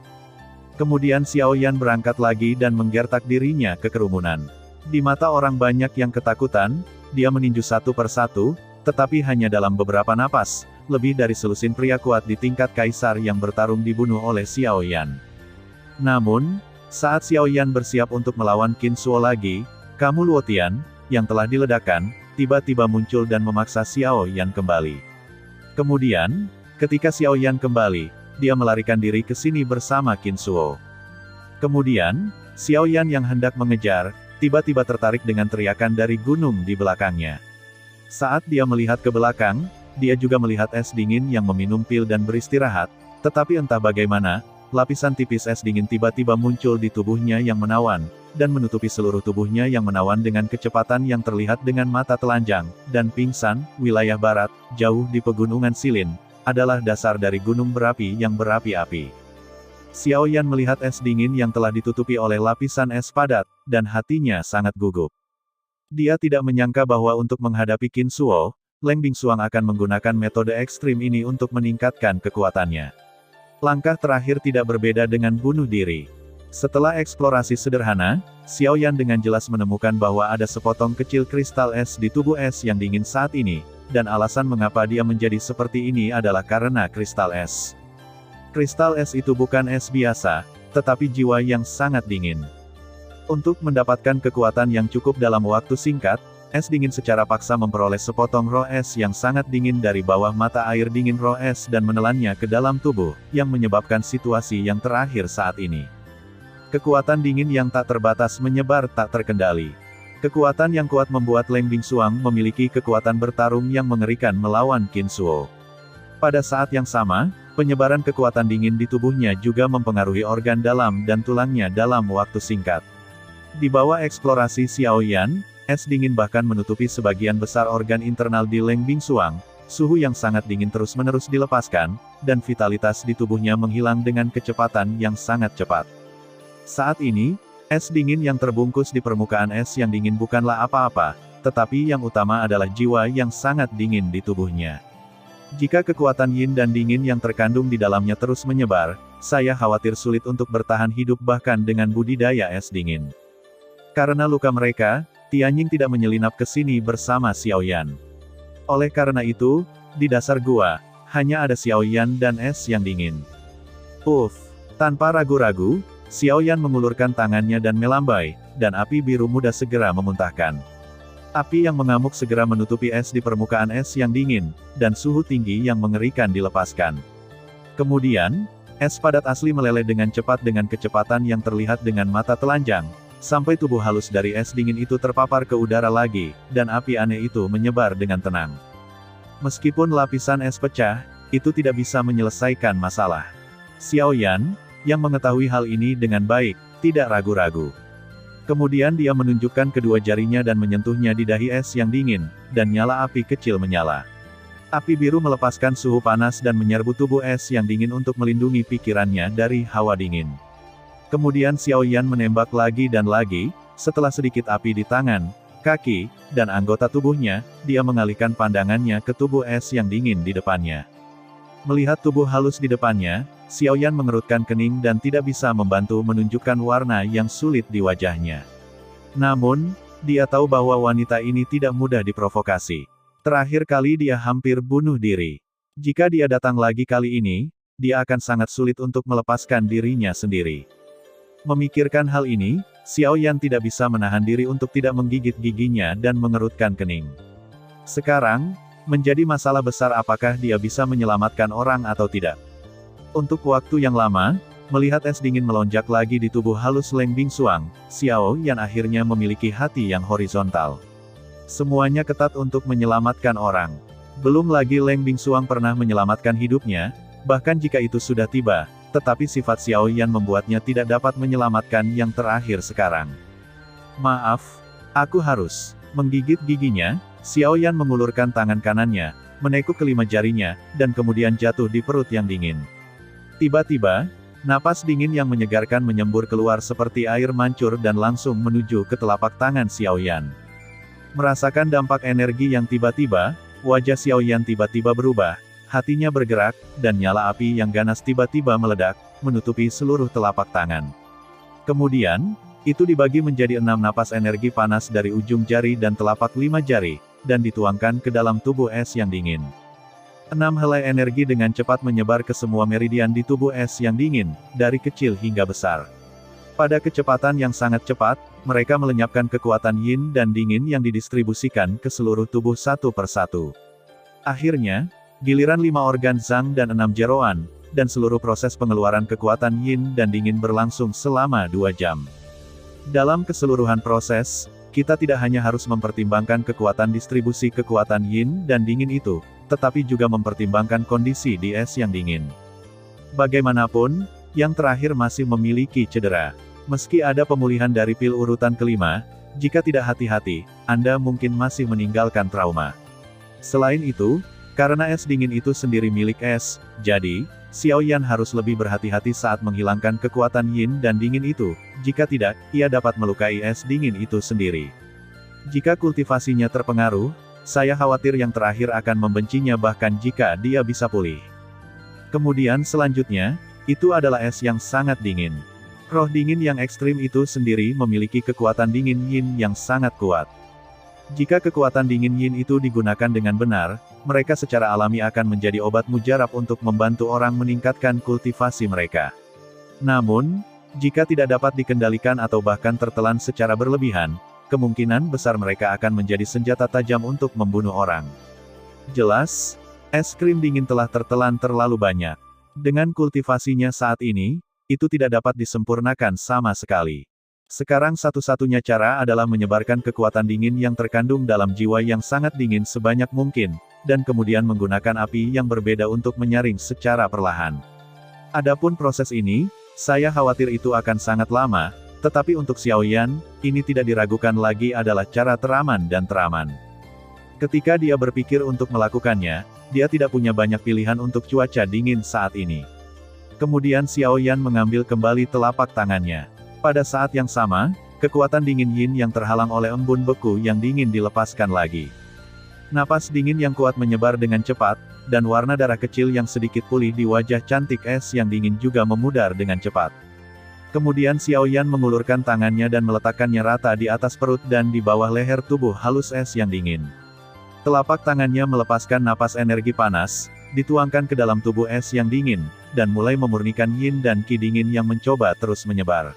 Kemudian Xiao Yan berangkat lagi dan menggertak dirinya ke kerumunan. Di mata orang banyak yang ketakutan, dia meninju satu persatu, tetapi hanya dalam beberapa napas, lebih dari selusin pria kuat di tingkat kaisar yang bertarung dibunuh oleh Xiao Yan. Namun, saat Xiao Yan bersiap untuk melawan Qin Shuo lagi, Kamu Luo Tian, yang telah diledakkan, tiba-tiba muncul dan memaksa Xiao Yan kembali. Kemudian, ketika Xiao Yan kembali, dia melarikan diri ke sini bersama Qin Shuo. Kemudian, Xiao Yan yang hendak mengejar, tiba-tiba tertarik dengan teriakan dari gunung di belakangnya. Saat dia melihat ke belakang, dia juga melihat es dingin yang meminum pil dan beristirahat, tetapi entah bagaimana, lapisan tipis es dingin tiba-tiba muncul di tubuhnya yang menawan, dan menutupi seluruh tubuhnya yang menawan dengan kecepatan yang terlihat dengan mata telanjang, dan pingsan. Wilayah barat, jauh di pegunungan Silin, adalah dasar dari gunung berapi yang berapi-api. Xiao Yan melihat es dingin yang telah ditutupi oleh lapisan es padat, dan hatinya sangat gugup. Dia tidak menyangka bahwa untuk menghadapi Qin Shuo, Leng Bingsuang akan menggunakan metode ekstrim ini untuk meningkatkan kekuatannya. Langkah terakhir tidak berbeda dengan bunuh diri. Setelah eksplorasi sederhana, Xiao Yan dengan jelas menemukan bahwa ada sepotong kecil kristal es di tubuh es yang dingin saat ini, dan alasan mengapa dia menjadi seperti ini adalah karena kristal es. Kristal es itu bukan es biasa, tetapi jiwa yang sangat dingin. Untuk mendapatkan kekuatan yang cukup dalam waktu singkat, es dingin secara paksa memperoleh sepotong roh es yang sangat dingin dari bawah mata air dingin roh es dan menelannya ke dalam tubuh, yang menyebabkan situasi yang terakhir saat ini. Kekuatan dingin yang tak terbatas menyebar tak terkendali. Kekuatan yang kuat membuat Leng Bingsuang memiliki kekuatan bertarung yang mengerikan melawan Qin Shuo. Pada saat yang sama, penyebaran kekuatan dingin di tubuhnya juga mempengaruhi organ dalam dan tulangnya dalam waktu singkat. Di bawah eksplorasi Xiao Yan, es dingin bahkan menutupi sebagian besar organ internal di Leng Bingsuang, suhu yang sangat dingin terus-menerus dilepaskan, dan vitalitas di tubuhnya menghilang dengan kecepatan yang sangat cepat. Saat ini, es dingin yang terbungkus di permukaan es yang dingin bukanlah apa-apa, tetapi yang utama adalah jiwa yang sangat dingin di tubuhnya. Jika kekuatan yin dan dingin yang terkandung di dalamnya terus menyebar, saya khawatir sulit untuk bertahan hidup bahkan dengan budidaya es dingin. Karena luka mereka, Tianying tidak menyelinap ke sini bersama Xiao Yan. Oleh karena itu, di dasar gua, hanya ada Xiao Yan dan es yang dingin. Tanpa ragu-ragu, Xiao Yan mengulurkan tangannya dan melambai, dan api biru muda segera memuntahkan. Api yang mengamuk segera menutupi es di permukaan es yang dingin, dan suhu tinggi yang mengerikan dilepaskan. Kemudian, es padat asli meleleh dengan cepat dengan kecepatan yang terlihat dengan mata telanjang, sampai tubuh halus dari es dingin itu terpapar ke udara lagi, dan api aneh itu menyebar dengan tenang. Meskipun lapisan es pecah, itu tidak bisa menyelesaikan masalah. Xiao Yan, yang mengetahui hal ini dengan baik, tidak ragu-ragu. Kemudian dia menunjukkan kedua jarinya dan menyentuhnya di dahi es yang dingin, dan nyala api kecil menyala. Api biru melepaskan suhu panas dan menyerbu tubuh es yang dingin untuk melindungi pikirannya dari hawa dingin. Kemudian Xiao Yan menembak lagi dan lagi, setelah sedikit api di tangan, kaki, dan anggota tubuhnya, dia mengalihkan pandangannya ke tubuh es yang dingin di depannya. Melihat tubuh halus di depannya, Xiao Yan mengerutkan kening dan tidak bisa membantu menunjukkan warna yang sulit di wajahnya. Namun, dia tahu bahwa wanita ini tidak mudah diprovokasi. Terakhir kali dia hampir bunuh diri. Jika dia datang lagi kali ini, dia akan sangat sulit untuk melepaskan dirinya sendiri. Memikirkan hal ini, Xiao Yan tidak bisa menahan diri untuk tidak menggigit giginya dan mengerutkan kening. Sekarang, menjadi masalah besar apakah dia bisa menyelamatkan orang atau tidak. Untuk waktu yang lama, melihat es dingin melonjak lagi di tubuh halus Leng Bingsuang, Xiao Yan akhirnya memiliki hati yang horizontal. Semuanya ketat untuk menyelamatkan orang. Belum lagi Leng Bingsuang pernah menyelamatkan hidupnya, bahkan jika itu sudah tiba, tetapi sifat Xiao Yan membuatnya tidak dapat menyelamatkan yang terakhir sekarang. Maaf, aku harus menggigit giginya. Xiao Yan mengulurkan tangan kanannya, menekuk kelima jarinya, dan kemudian jatuh di perut yang dingin. Tiba-tiba, napas dingin yang menyegarkan menyembur keluar seperti air mancur dan langsung menuju ke telapak tangan Xiao Yan. Merasakan dampak energi yang tiba-tiba, wajah Xiao Yan tiba-tiba berubah. Hatinya bergerak, dan nyala api yang ganas tiba-tiba meledak, menutupi seluruh telapak tangan. Kemudian, itu dibagi menjadi 6 napas energi panas dari ujung jari dan telapak 5 jari, dan dituangkan ke dalam tubuh es yang dingin. 6 helai energi dengan cepat menyebar ke semua meridian di tubuh es yang dingin, dari kecil hingga besar. Pada kecepatan yang sangat cepat, mereka melenyapkan kekuatan yin dan dingin yang didistribusikan ke seluruh tubuh satu persatu. Akhirnya, giliran 5 organ Zhang dan 6 jeroan, dan seluruh proses pengeluaran kekuatan yin dan dingin berlangsung selama 2 jam. Dalam keseluruhan proses, kita tidak hanya harus mempertimbangkan kekuatan distribusi kekuatan yin dan dingin itu, tetapi juga mempertimbangkan kondisi di es yang dingin. Bagaimanapun, yang terakhir masih memiliki cedera. Meski ada pemulihan dari pil urutan kelima, jika tidak hati-hati, Anda mungkin masih meninggalkan trauma. Selain itu, karena es dingin itu sendiri milik es, jadi, Xiao Yan harus lebih berhati-hati saat menghilangkan kekuatan yin dan dingin itu, jika tidak, ia dapat melukai es dingin itu sendiri. Jika kultivasinya terpengaruh, saya khawatir yang terakhir akan membencinya bahkan jika dia bisa pulih. Kemudian selanjutnya, itu adalah es yang sangat dingin. Roh dingin yang ekstrim itu sendiri memiliki kekuatan dingin yin yang sangat kuat. Jika kekuatan dingin yin itu digunakan dengan benar, mereka secara alami akan menjadi obat mujarab untuk membantu orang meningkatkan kultivasi mereka. Namun, jika tidak dapat dikendalikan atau bahkan tertelan secara berlebihan, kemungkinan besar mereka akan menjadi senjata tajam untuk membunuh orang. Jelas, es krim dingin telah tertelan terlalu banyak. Dengan kultivasinya saat ini, itu tidak dapat disempurnakan sama sekali. Sekarang satu-satunya cara adalah menyebarkan kekuatan dingin yang terkandung dalam jiwa yang sangat dingin sebanyak mungkin, dan kemudian menggunakan api yang berbeda untuk menyaring secara perlahan. Adapun proses ini, saya khawatir itu akan sangat lama, tetapi untuk Xiao Yan, ini tidak diragukan lagi adalah cara teraman dan teraman. Ketika dia berpikir untuk melakukannya, dia tidak punya banyak pilihan untuk cuaca dingin saat ini. Kemudian Xiao Yan mengambil kembali telapak tangannya. Pada saat yang sama, kekuatan dingin yin yang terhalang oleh embun beku yang dingin dilepaskan lagi. Napas dingin yang kuat menyebar dengan cepat, dan warna darah kecil yang sedikit pulih di wajah cantik es yang dingin juga memudar dengan cepat. Kemudian Xiao Yan mengulurkan tangannya dan meletakkannya rata di atas perut dan di bawah leher tubuh halus es yang dingin. Telapak tangannya melepaskan napas energi panas, dituangkan ke dalam tubuh es yang dingin, dan mulai memurnikan yin dan qi dingin yang mencoba terus menyebar.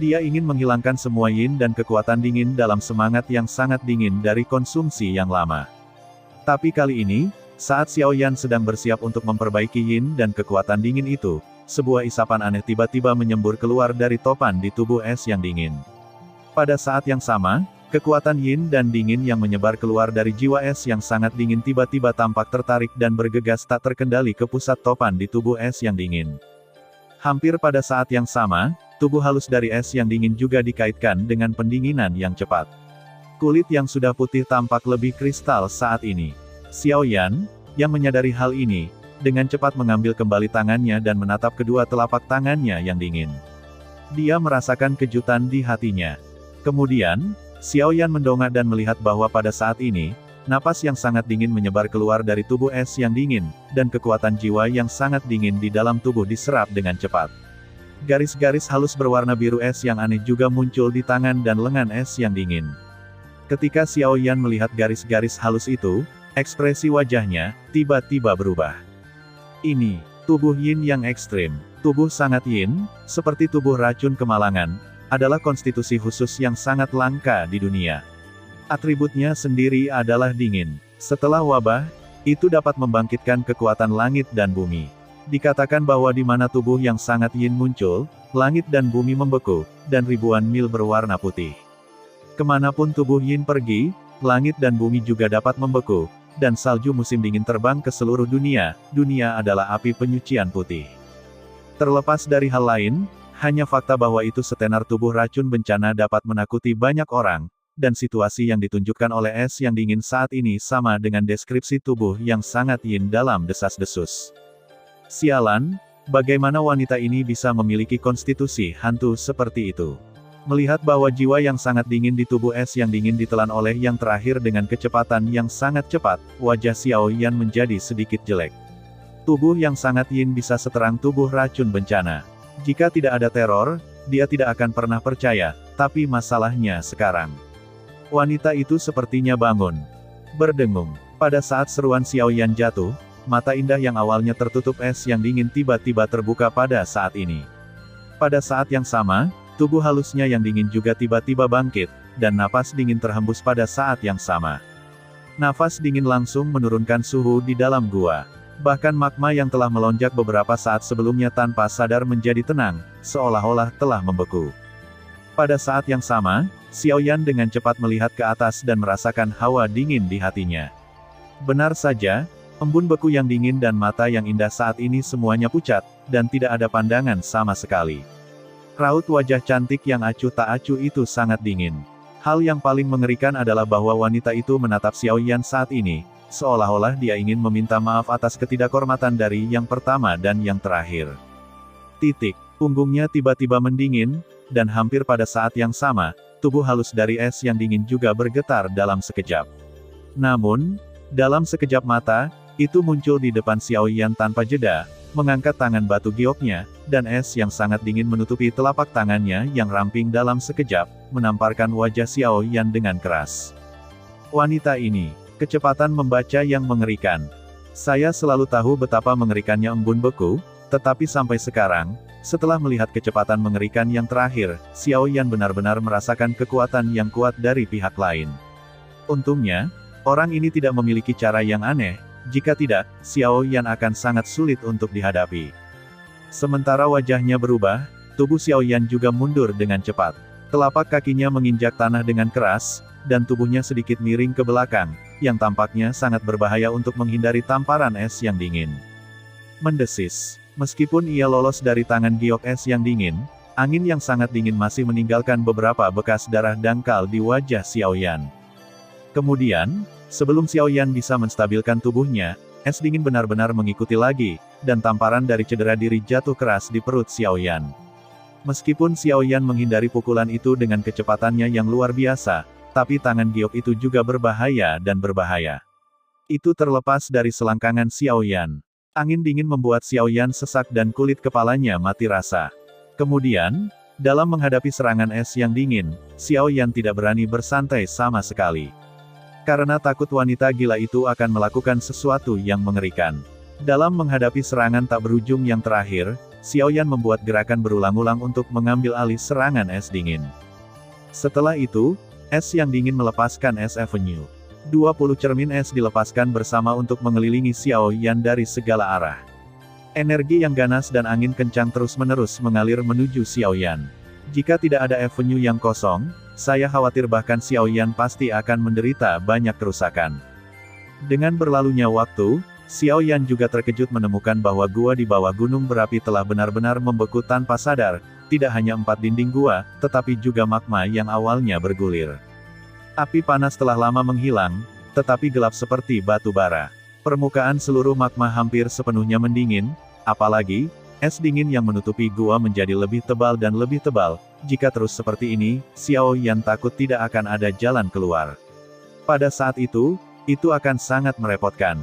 Dia ingin menghilangkan semua yin dan kekuatan dingin dalam semangat yang sangat dingin dari konsumsi yang lama. Tapi kali ini, saat Xiao Yan sedang bersiap untuk memperbaiki yin dan kekuatan dingin itu, sebuah isapan aneh tiba-tiba menyembur keluar dari topan di tubuh es yang dingin. Pada saat yang sama, kekuatan yin dan dingin yang menyebar keluar dari jiwa es yang sangat dingin tiba-tiba tampak tertarik dan bergegas tak terkendali ke pusat topan di tubuh es yang dingin. Hampir pada saat yang sama, tubuh halus dari es yang dingin juga dikaitkan dengan pendinginan yang cepat. Kulit yang sudah putih tampak lebih kristal saat ini. Xiao Yan, yang menyadari hal ini, dengan cepat mengambil kembali tangannya dan menatap kedua telapak tangannya yang dingin. Dia merasakan kejutan di hatinya. Kemudian, Xiao Yan mendongak dan melihat bahwa pada saat ini, napas yang sangat dingin menyebar keluar dari tubuh es yang dingin, dan kekuatan jiwa yang sangat dingin di dalam tubuh diserap dengan cepat. Garis-garis halus berwarna biru es yang aneh juga muncul di tangan dan lengan es yang dingin. Ketika Xiao Yan melihat garis-garis halus itu, ekspresi wajahnya tiba-tiba berubah. Ini, tubuh yin yang ekstrim. Tubuh sangat yin, seperti tubuh racun kemalangan, adalah konstitusi khusus yang sangat langka di dunia. Atributnya sendiri adalah dingin. Setelah wabah, itu dapat membangkitkan kekuatan langit dan bumi. Dikatakan bahwa di mana tubuh yang sangat yin muncul, langit dan bumi membeku, dan ribuan mil berwarna putih. Kemanapun tubuh yin pergi, langit dan bumi juga dapat membeku, dan salju musim dingin terbang ke seluruh dunia. Dunia adalah api penyucian putih. Terlepas dari hal lain, hanya fakta bahwa itu setenar tubuh racun bencana dapat menakuti banyak orang, dan situasi yang ditunjukkan oleh es yang dingin saat ini sama dengan deskripsi tubuh yang sangat yin dalam desas-desus. Sialan, bagaimana wanita ini bisa memiliki konstitusi hantu seperti itu? Melihat bahwa jiwa yang sangat dingin di tubuh es yang dingin ditelan oleh yang terakhir dengan kecepatan yang sangat cepat, wajah Xiao Yan menjadi sedikit jelek. Tubuh yang sangat yin bisa seterang tubuh racun bencana. Jika tidak ada teror, dia tidak akan pernah percaya, tapi masalahnya sekarang. Wanita itu sepertinya bangun. Berdengung. Pada saat seruan Xiao Yan jatuh, mata indah yang awalnya tertutup es yang dingin tiba-tiba terbuka pada saat ini. Pada saat yang sama, tubuh halusnya yang dingin juga tiba-tiba bangkit, dan napas dingin terhembus pada saat yang sama. Nafas dingin langsung menurunkan suhu di dalam gua. Bahkan magma yang telah melonjak beberapa saat sebelumnya tanpa sadar menjadi tenang, seolah-olah telah membeku. Pada saat yang sama, Xiao Yan dengan cepat melihat ke atas dan merasakan hawa dingin di hatinya. Benar saja, embun beku yang dingin dan mata yang indah saat ini semuanya pucat, dan tidak ada pandangan sama sekali. Raut wajah cantik yang acuh tak acuh itu sangat dingin. Hal yang paling mengerikan adalah bahwa wanita itu menatap Xiao Yan saat ini, seolah-olah dia ingin meminta maaf atas ketidakhormatan dari yang pertama dan yang terakhir. Punggungnya tiba-tiba mendingin, dan hampir pada saat yang sama, tubuh halus dari es yang dingin juga bergetar dalam sekejap. Namun, dalam sekejap mata, itu muncul di depan Xiao Yan tanpa jeda, mengangkat tangan batu gioknya, dan es yang sangat dingin menutupi telapak tangannya yang ramping dalam sekejap, menamparkan wajah Xiao Yan dengan keras. Wanita ini, kecepatan membaca yang mengerikan. Saya selalu tahu betapa mengerikannya embun beku, tetapi sampai sekarang, setelah melihat kecepatan mengerikan yang terakhir, Xiao Yan benar-benar merasakan kekuatan yang kuat dari pihak lain. Untungnya, orang ini tidak memiliki cara yang aneh, jika tidak, Xiao Yan akan sangat sulit untuk dihadapi. Sementara wajahnya berubah, tubuh Xiao Yan juga mundur dengan cepat. Telapak kakinya menginjak tanah dengan keras, dan tubuhnya sedikit miring ke belakang, yang tampaknya sangat berbahaya untuk menghindari tamparan es yang dingin. Mendesis. Meskipun ia lolos dari tangan giok es yang dingin, angin yang sangat dingin masih meninggalkan beberapa bekas darah dangkal di wajah Xiao Yan. Kemudian, sebelum Xiao Yan bisa menstabilkan tubuhnya, es dingin benar-benar mengikuti lagi, dan tamparan dari cedera diri jatuh keras di perut Xiao Yan. Meskipun Xiao Yan menghindari pukulan itu dengan kecepatannya yang luar biasa, tapi tangan giok itu juga berbahaya dan berbahaya. Itu terlepas dari selangkangan Xiao Yan. Angin dingin membuat Xiao Yan sesak dan kulit kepalanya mati rasa. Kemudian, dalam menghadapi serangan es yang dingin, Xiao Yan tidak berani bersantai sama sekali. Karena takut wanita gila itu akan melakukan sesuatu yang mengerikan. Dalam menghadapi serangan tak berujung yang terakhir, Xiao Yan membuat gerakan berulang-ulang untuk mengambil alih serangan es dingin. Setelah itu, es yang dingin melepaskan es Avenue. 20 cermin es dilepaskan bersama untuk mengelilingi Xiao Yan dari segala arah. Energi yang ganas dan angin kencang terus-menerus mengalir menuju Xiao Yan. Jika tidak ada avenue yang kosong, saya khawatir bahkan Xiaoyan pasti akan menderita banyak kerusakan. Dengan berlalunya waktu, Xiaoyan juga terkejut menemukan bahwa gua di bawah gunung berapi telah benar-benar membeku tanpa sadar, tidak hanya 4 dinding gua, tetapi juga magma yang awalnya bergulir. Api panas telah lama menghilang, tetapi gelap seperti batu bara. Permukaan seluruh magma hampir sepenuhnya mendingin, apalagi, es dingin yang menutupi gua menjadi lebih tebal dan lebih tebal. Jika terus seperti ini, Xiaoyan takut tidak akan ada jalan keluar. Pada saat itu akan sangat merepotkan.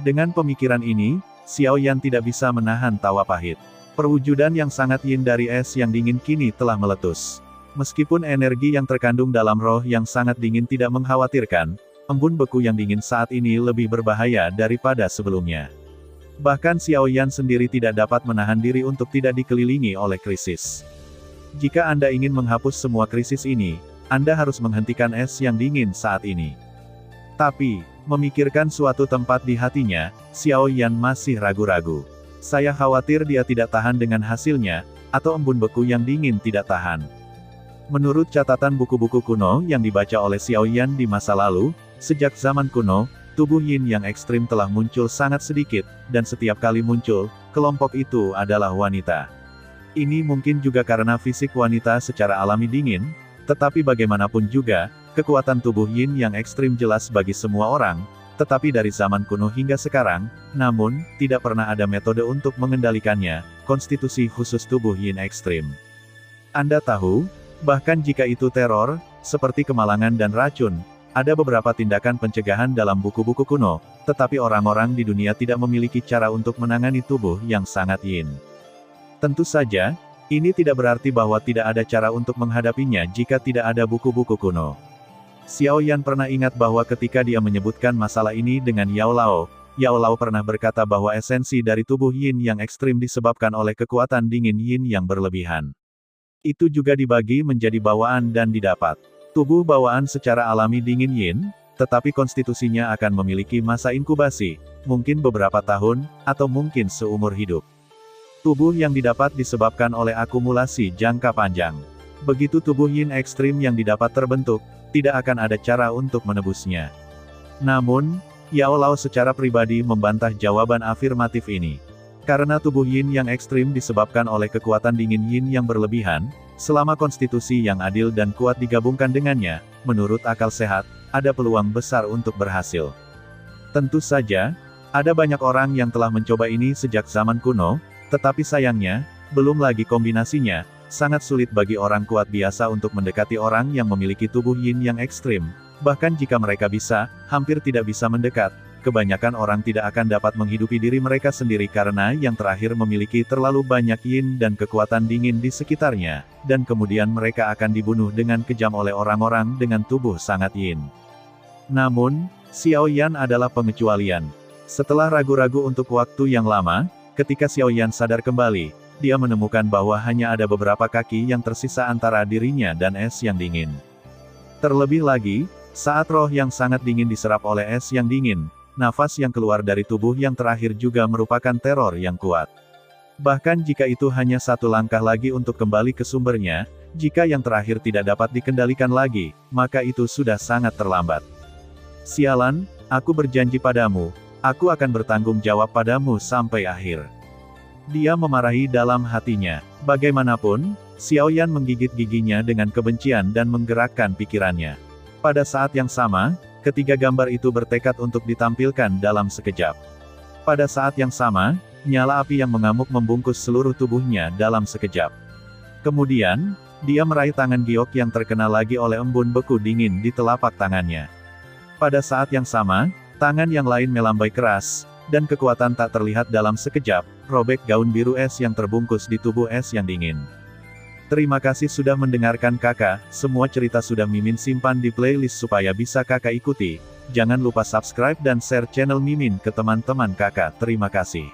Dengan pemikiran ini, Xiaoyan tidak bisa menahan tawa pahit. Perwujudan yang sangat yin dari es yang dingin kini telah meletus. Meskipun energi yang terkandung dalam roh yang sangat dingin tidak mengkhawatirkan, embun beku yang dingin saat ini lebih berbahaya daripada sebelumnya. Bahkan Xiaoyan sendiri tidak dapat menahan diri untuk tidak dikelilingi oleh krisis. Jika Anda ingin menghapus semua krisis ini, Anda harus menghentikan es yang dingin saat ini. Tapi, memikirkan suatu tempat di hatinya, Xiaoyan masih ragu-ragu. Saya khawatir dia tidak tahan dengan hasilnya, atau embun beku yang dingin tidak tahan. Menurut catatan buku-buku kuno yang dibaca oleh Xiaoyan di masa lalu, sejak zaman kuno, tubuh yin yang ekstrim telah muncul sangat sedikit, dan setiap kali muncul, kelompok itu adalah wanita. Ini mungkin juga karena fisik wanita secara alami dingin, tetapi bagaimanapun juga, kekuatan tubuh yin yang ekstrim jelas bagi semua orang, tetapi dari zaman kuno hingga sekarang, namun, tidak pernah ada metode untuk mengendalikannya, konstitusi khusus tubuh yin ekstrim. Anda tahu, bahkan jika itu teror, seperti kemalangan dan racun, ada beberapa tindakan pencegahan dalam buku-buku kuno, tetapi orang-orang di dunia tidak memiliki cara untuk menangani tubuh yang sangat yin. Tentu saja, ini tidak berarti bahwa tidak ada cara untuk menghadapinya jika tidak ada buku-buku kuno. Xiaoyan pernah ingat bahwa ketika dia menyebutkan masalah ini dengan Yao Lao pernah berkata bahwa esensi dari tubuh yin yang ekstrim disebabkan oleh kekuatan dingin yin yang berlebihan. Itu juga dibagi menjadi bawaan dan didapat. Tubuh bawaan secara alami dingin yin, tetapi konstitusinya akan memiliki masa inkubasi, mungkin beberapa tahun, atau mungkin seumur hidup. Tubuh yang didapat disebabkan oleh akumulasi jangka panjang. Begitu tubuh yin ekstrim yang didapat terbentuk, tidak akan ada cara untuk menebusnya. Namun, Yao Lao secara pribadi membantah jawaban afirmatif ini. Karena tubuh yin yang ekstrim disebabkan oleh kekuatan dingin yin yang berlebihan, selama konstitusi yang adil dan kuat digabungkan dengannya, menurut akal sehat, ada peluang besar untuk berhasil. Tentu saja, ada banyak orang yang telah mencoba ini sejak zaman kuno, tetapi sayangnya, belum lagi kombinasinya, sangat sulit bagi orang kuat biasa untuk mendekati orang yang memiliki tubuh yin yang ekstrim. Bahkan jika mereka bisa, hampir tidak bisa mendekat. Kebanyakan orang tidak akan dapat menghidupi diri mereka sendiri karena yang terakhir memiliki terlalu banyak yin dan kekuatan dingin di sekitarnya, dan kemudian mereka akan dibunuh dengan kejam oleh orang-orang dengan tubuh sangat yin. Namun, Xiaoyan adalah pengecualian. Setelah ragu-ragu untuk waktu yang lama, ketika Xiaoyan sadar kembali, dia menemukan bahwa hanya ada beberapa kaki yang tersisa antara dirinya dan es yang dingin. Terlebih lagi, saat roh yang sangat dingin diserap oleh es yang dingin, nafas yang keluar dari tubuh yang terakhir juga merupakan teror yang kuat. Bahkan jika itu hanya satu langkah lagi untuk kembali ke sumbernya, jika yang terakhir tidak dapat dikendalikan lagi, maka itu sudah sangat terlambat. Sialan, aku berjanji padamu, aku akan bertanggung jawab padamu sampai akhir. Dia memarahi dalam hatinya. Bagaimanapun, Xiaoyan menggigit giginya dengan kebencian dan menggerakkan pikirannya. Pada saat yang sama, ketiga gambar itu bertekad untuk ditampilkan dalam sekejap. Pada saat yang sama, nyala api yang mengamuk membungkus seluruh tubuhnya dalam sekejap. Kemudian, dia meraih tangan giok yang terkena lagi oleh embun beku dingin di telapak tangannya. Pada saat yang sama, tangan yang lain melambai keras, dan kekuatan tak terlihat dalam sekejap, robek gaun biru es yang terbungkus di tubuh es yang dingin. Terima kasih sudah mendengarkan kakak, semua cerita sudah Mimin simpan di playlist supaya bisa kakak ikuti. Jangan lupa subscribe dan share channel Mimin ke teman-teman kakak. Terima kasih.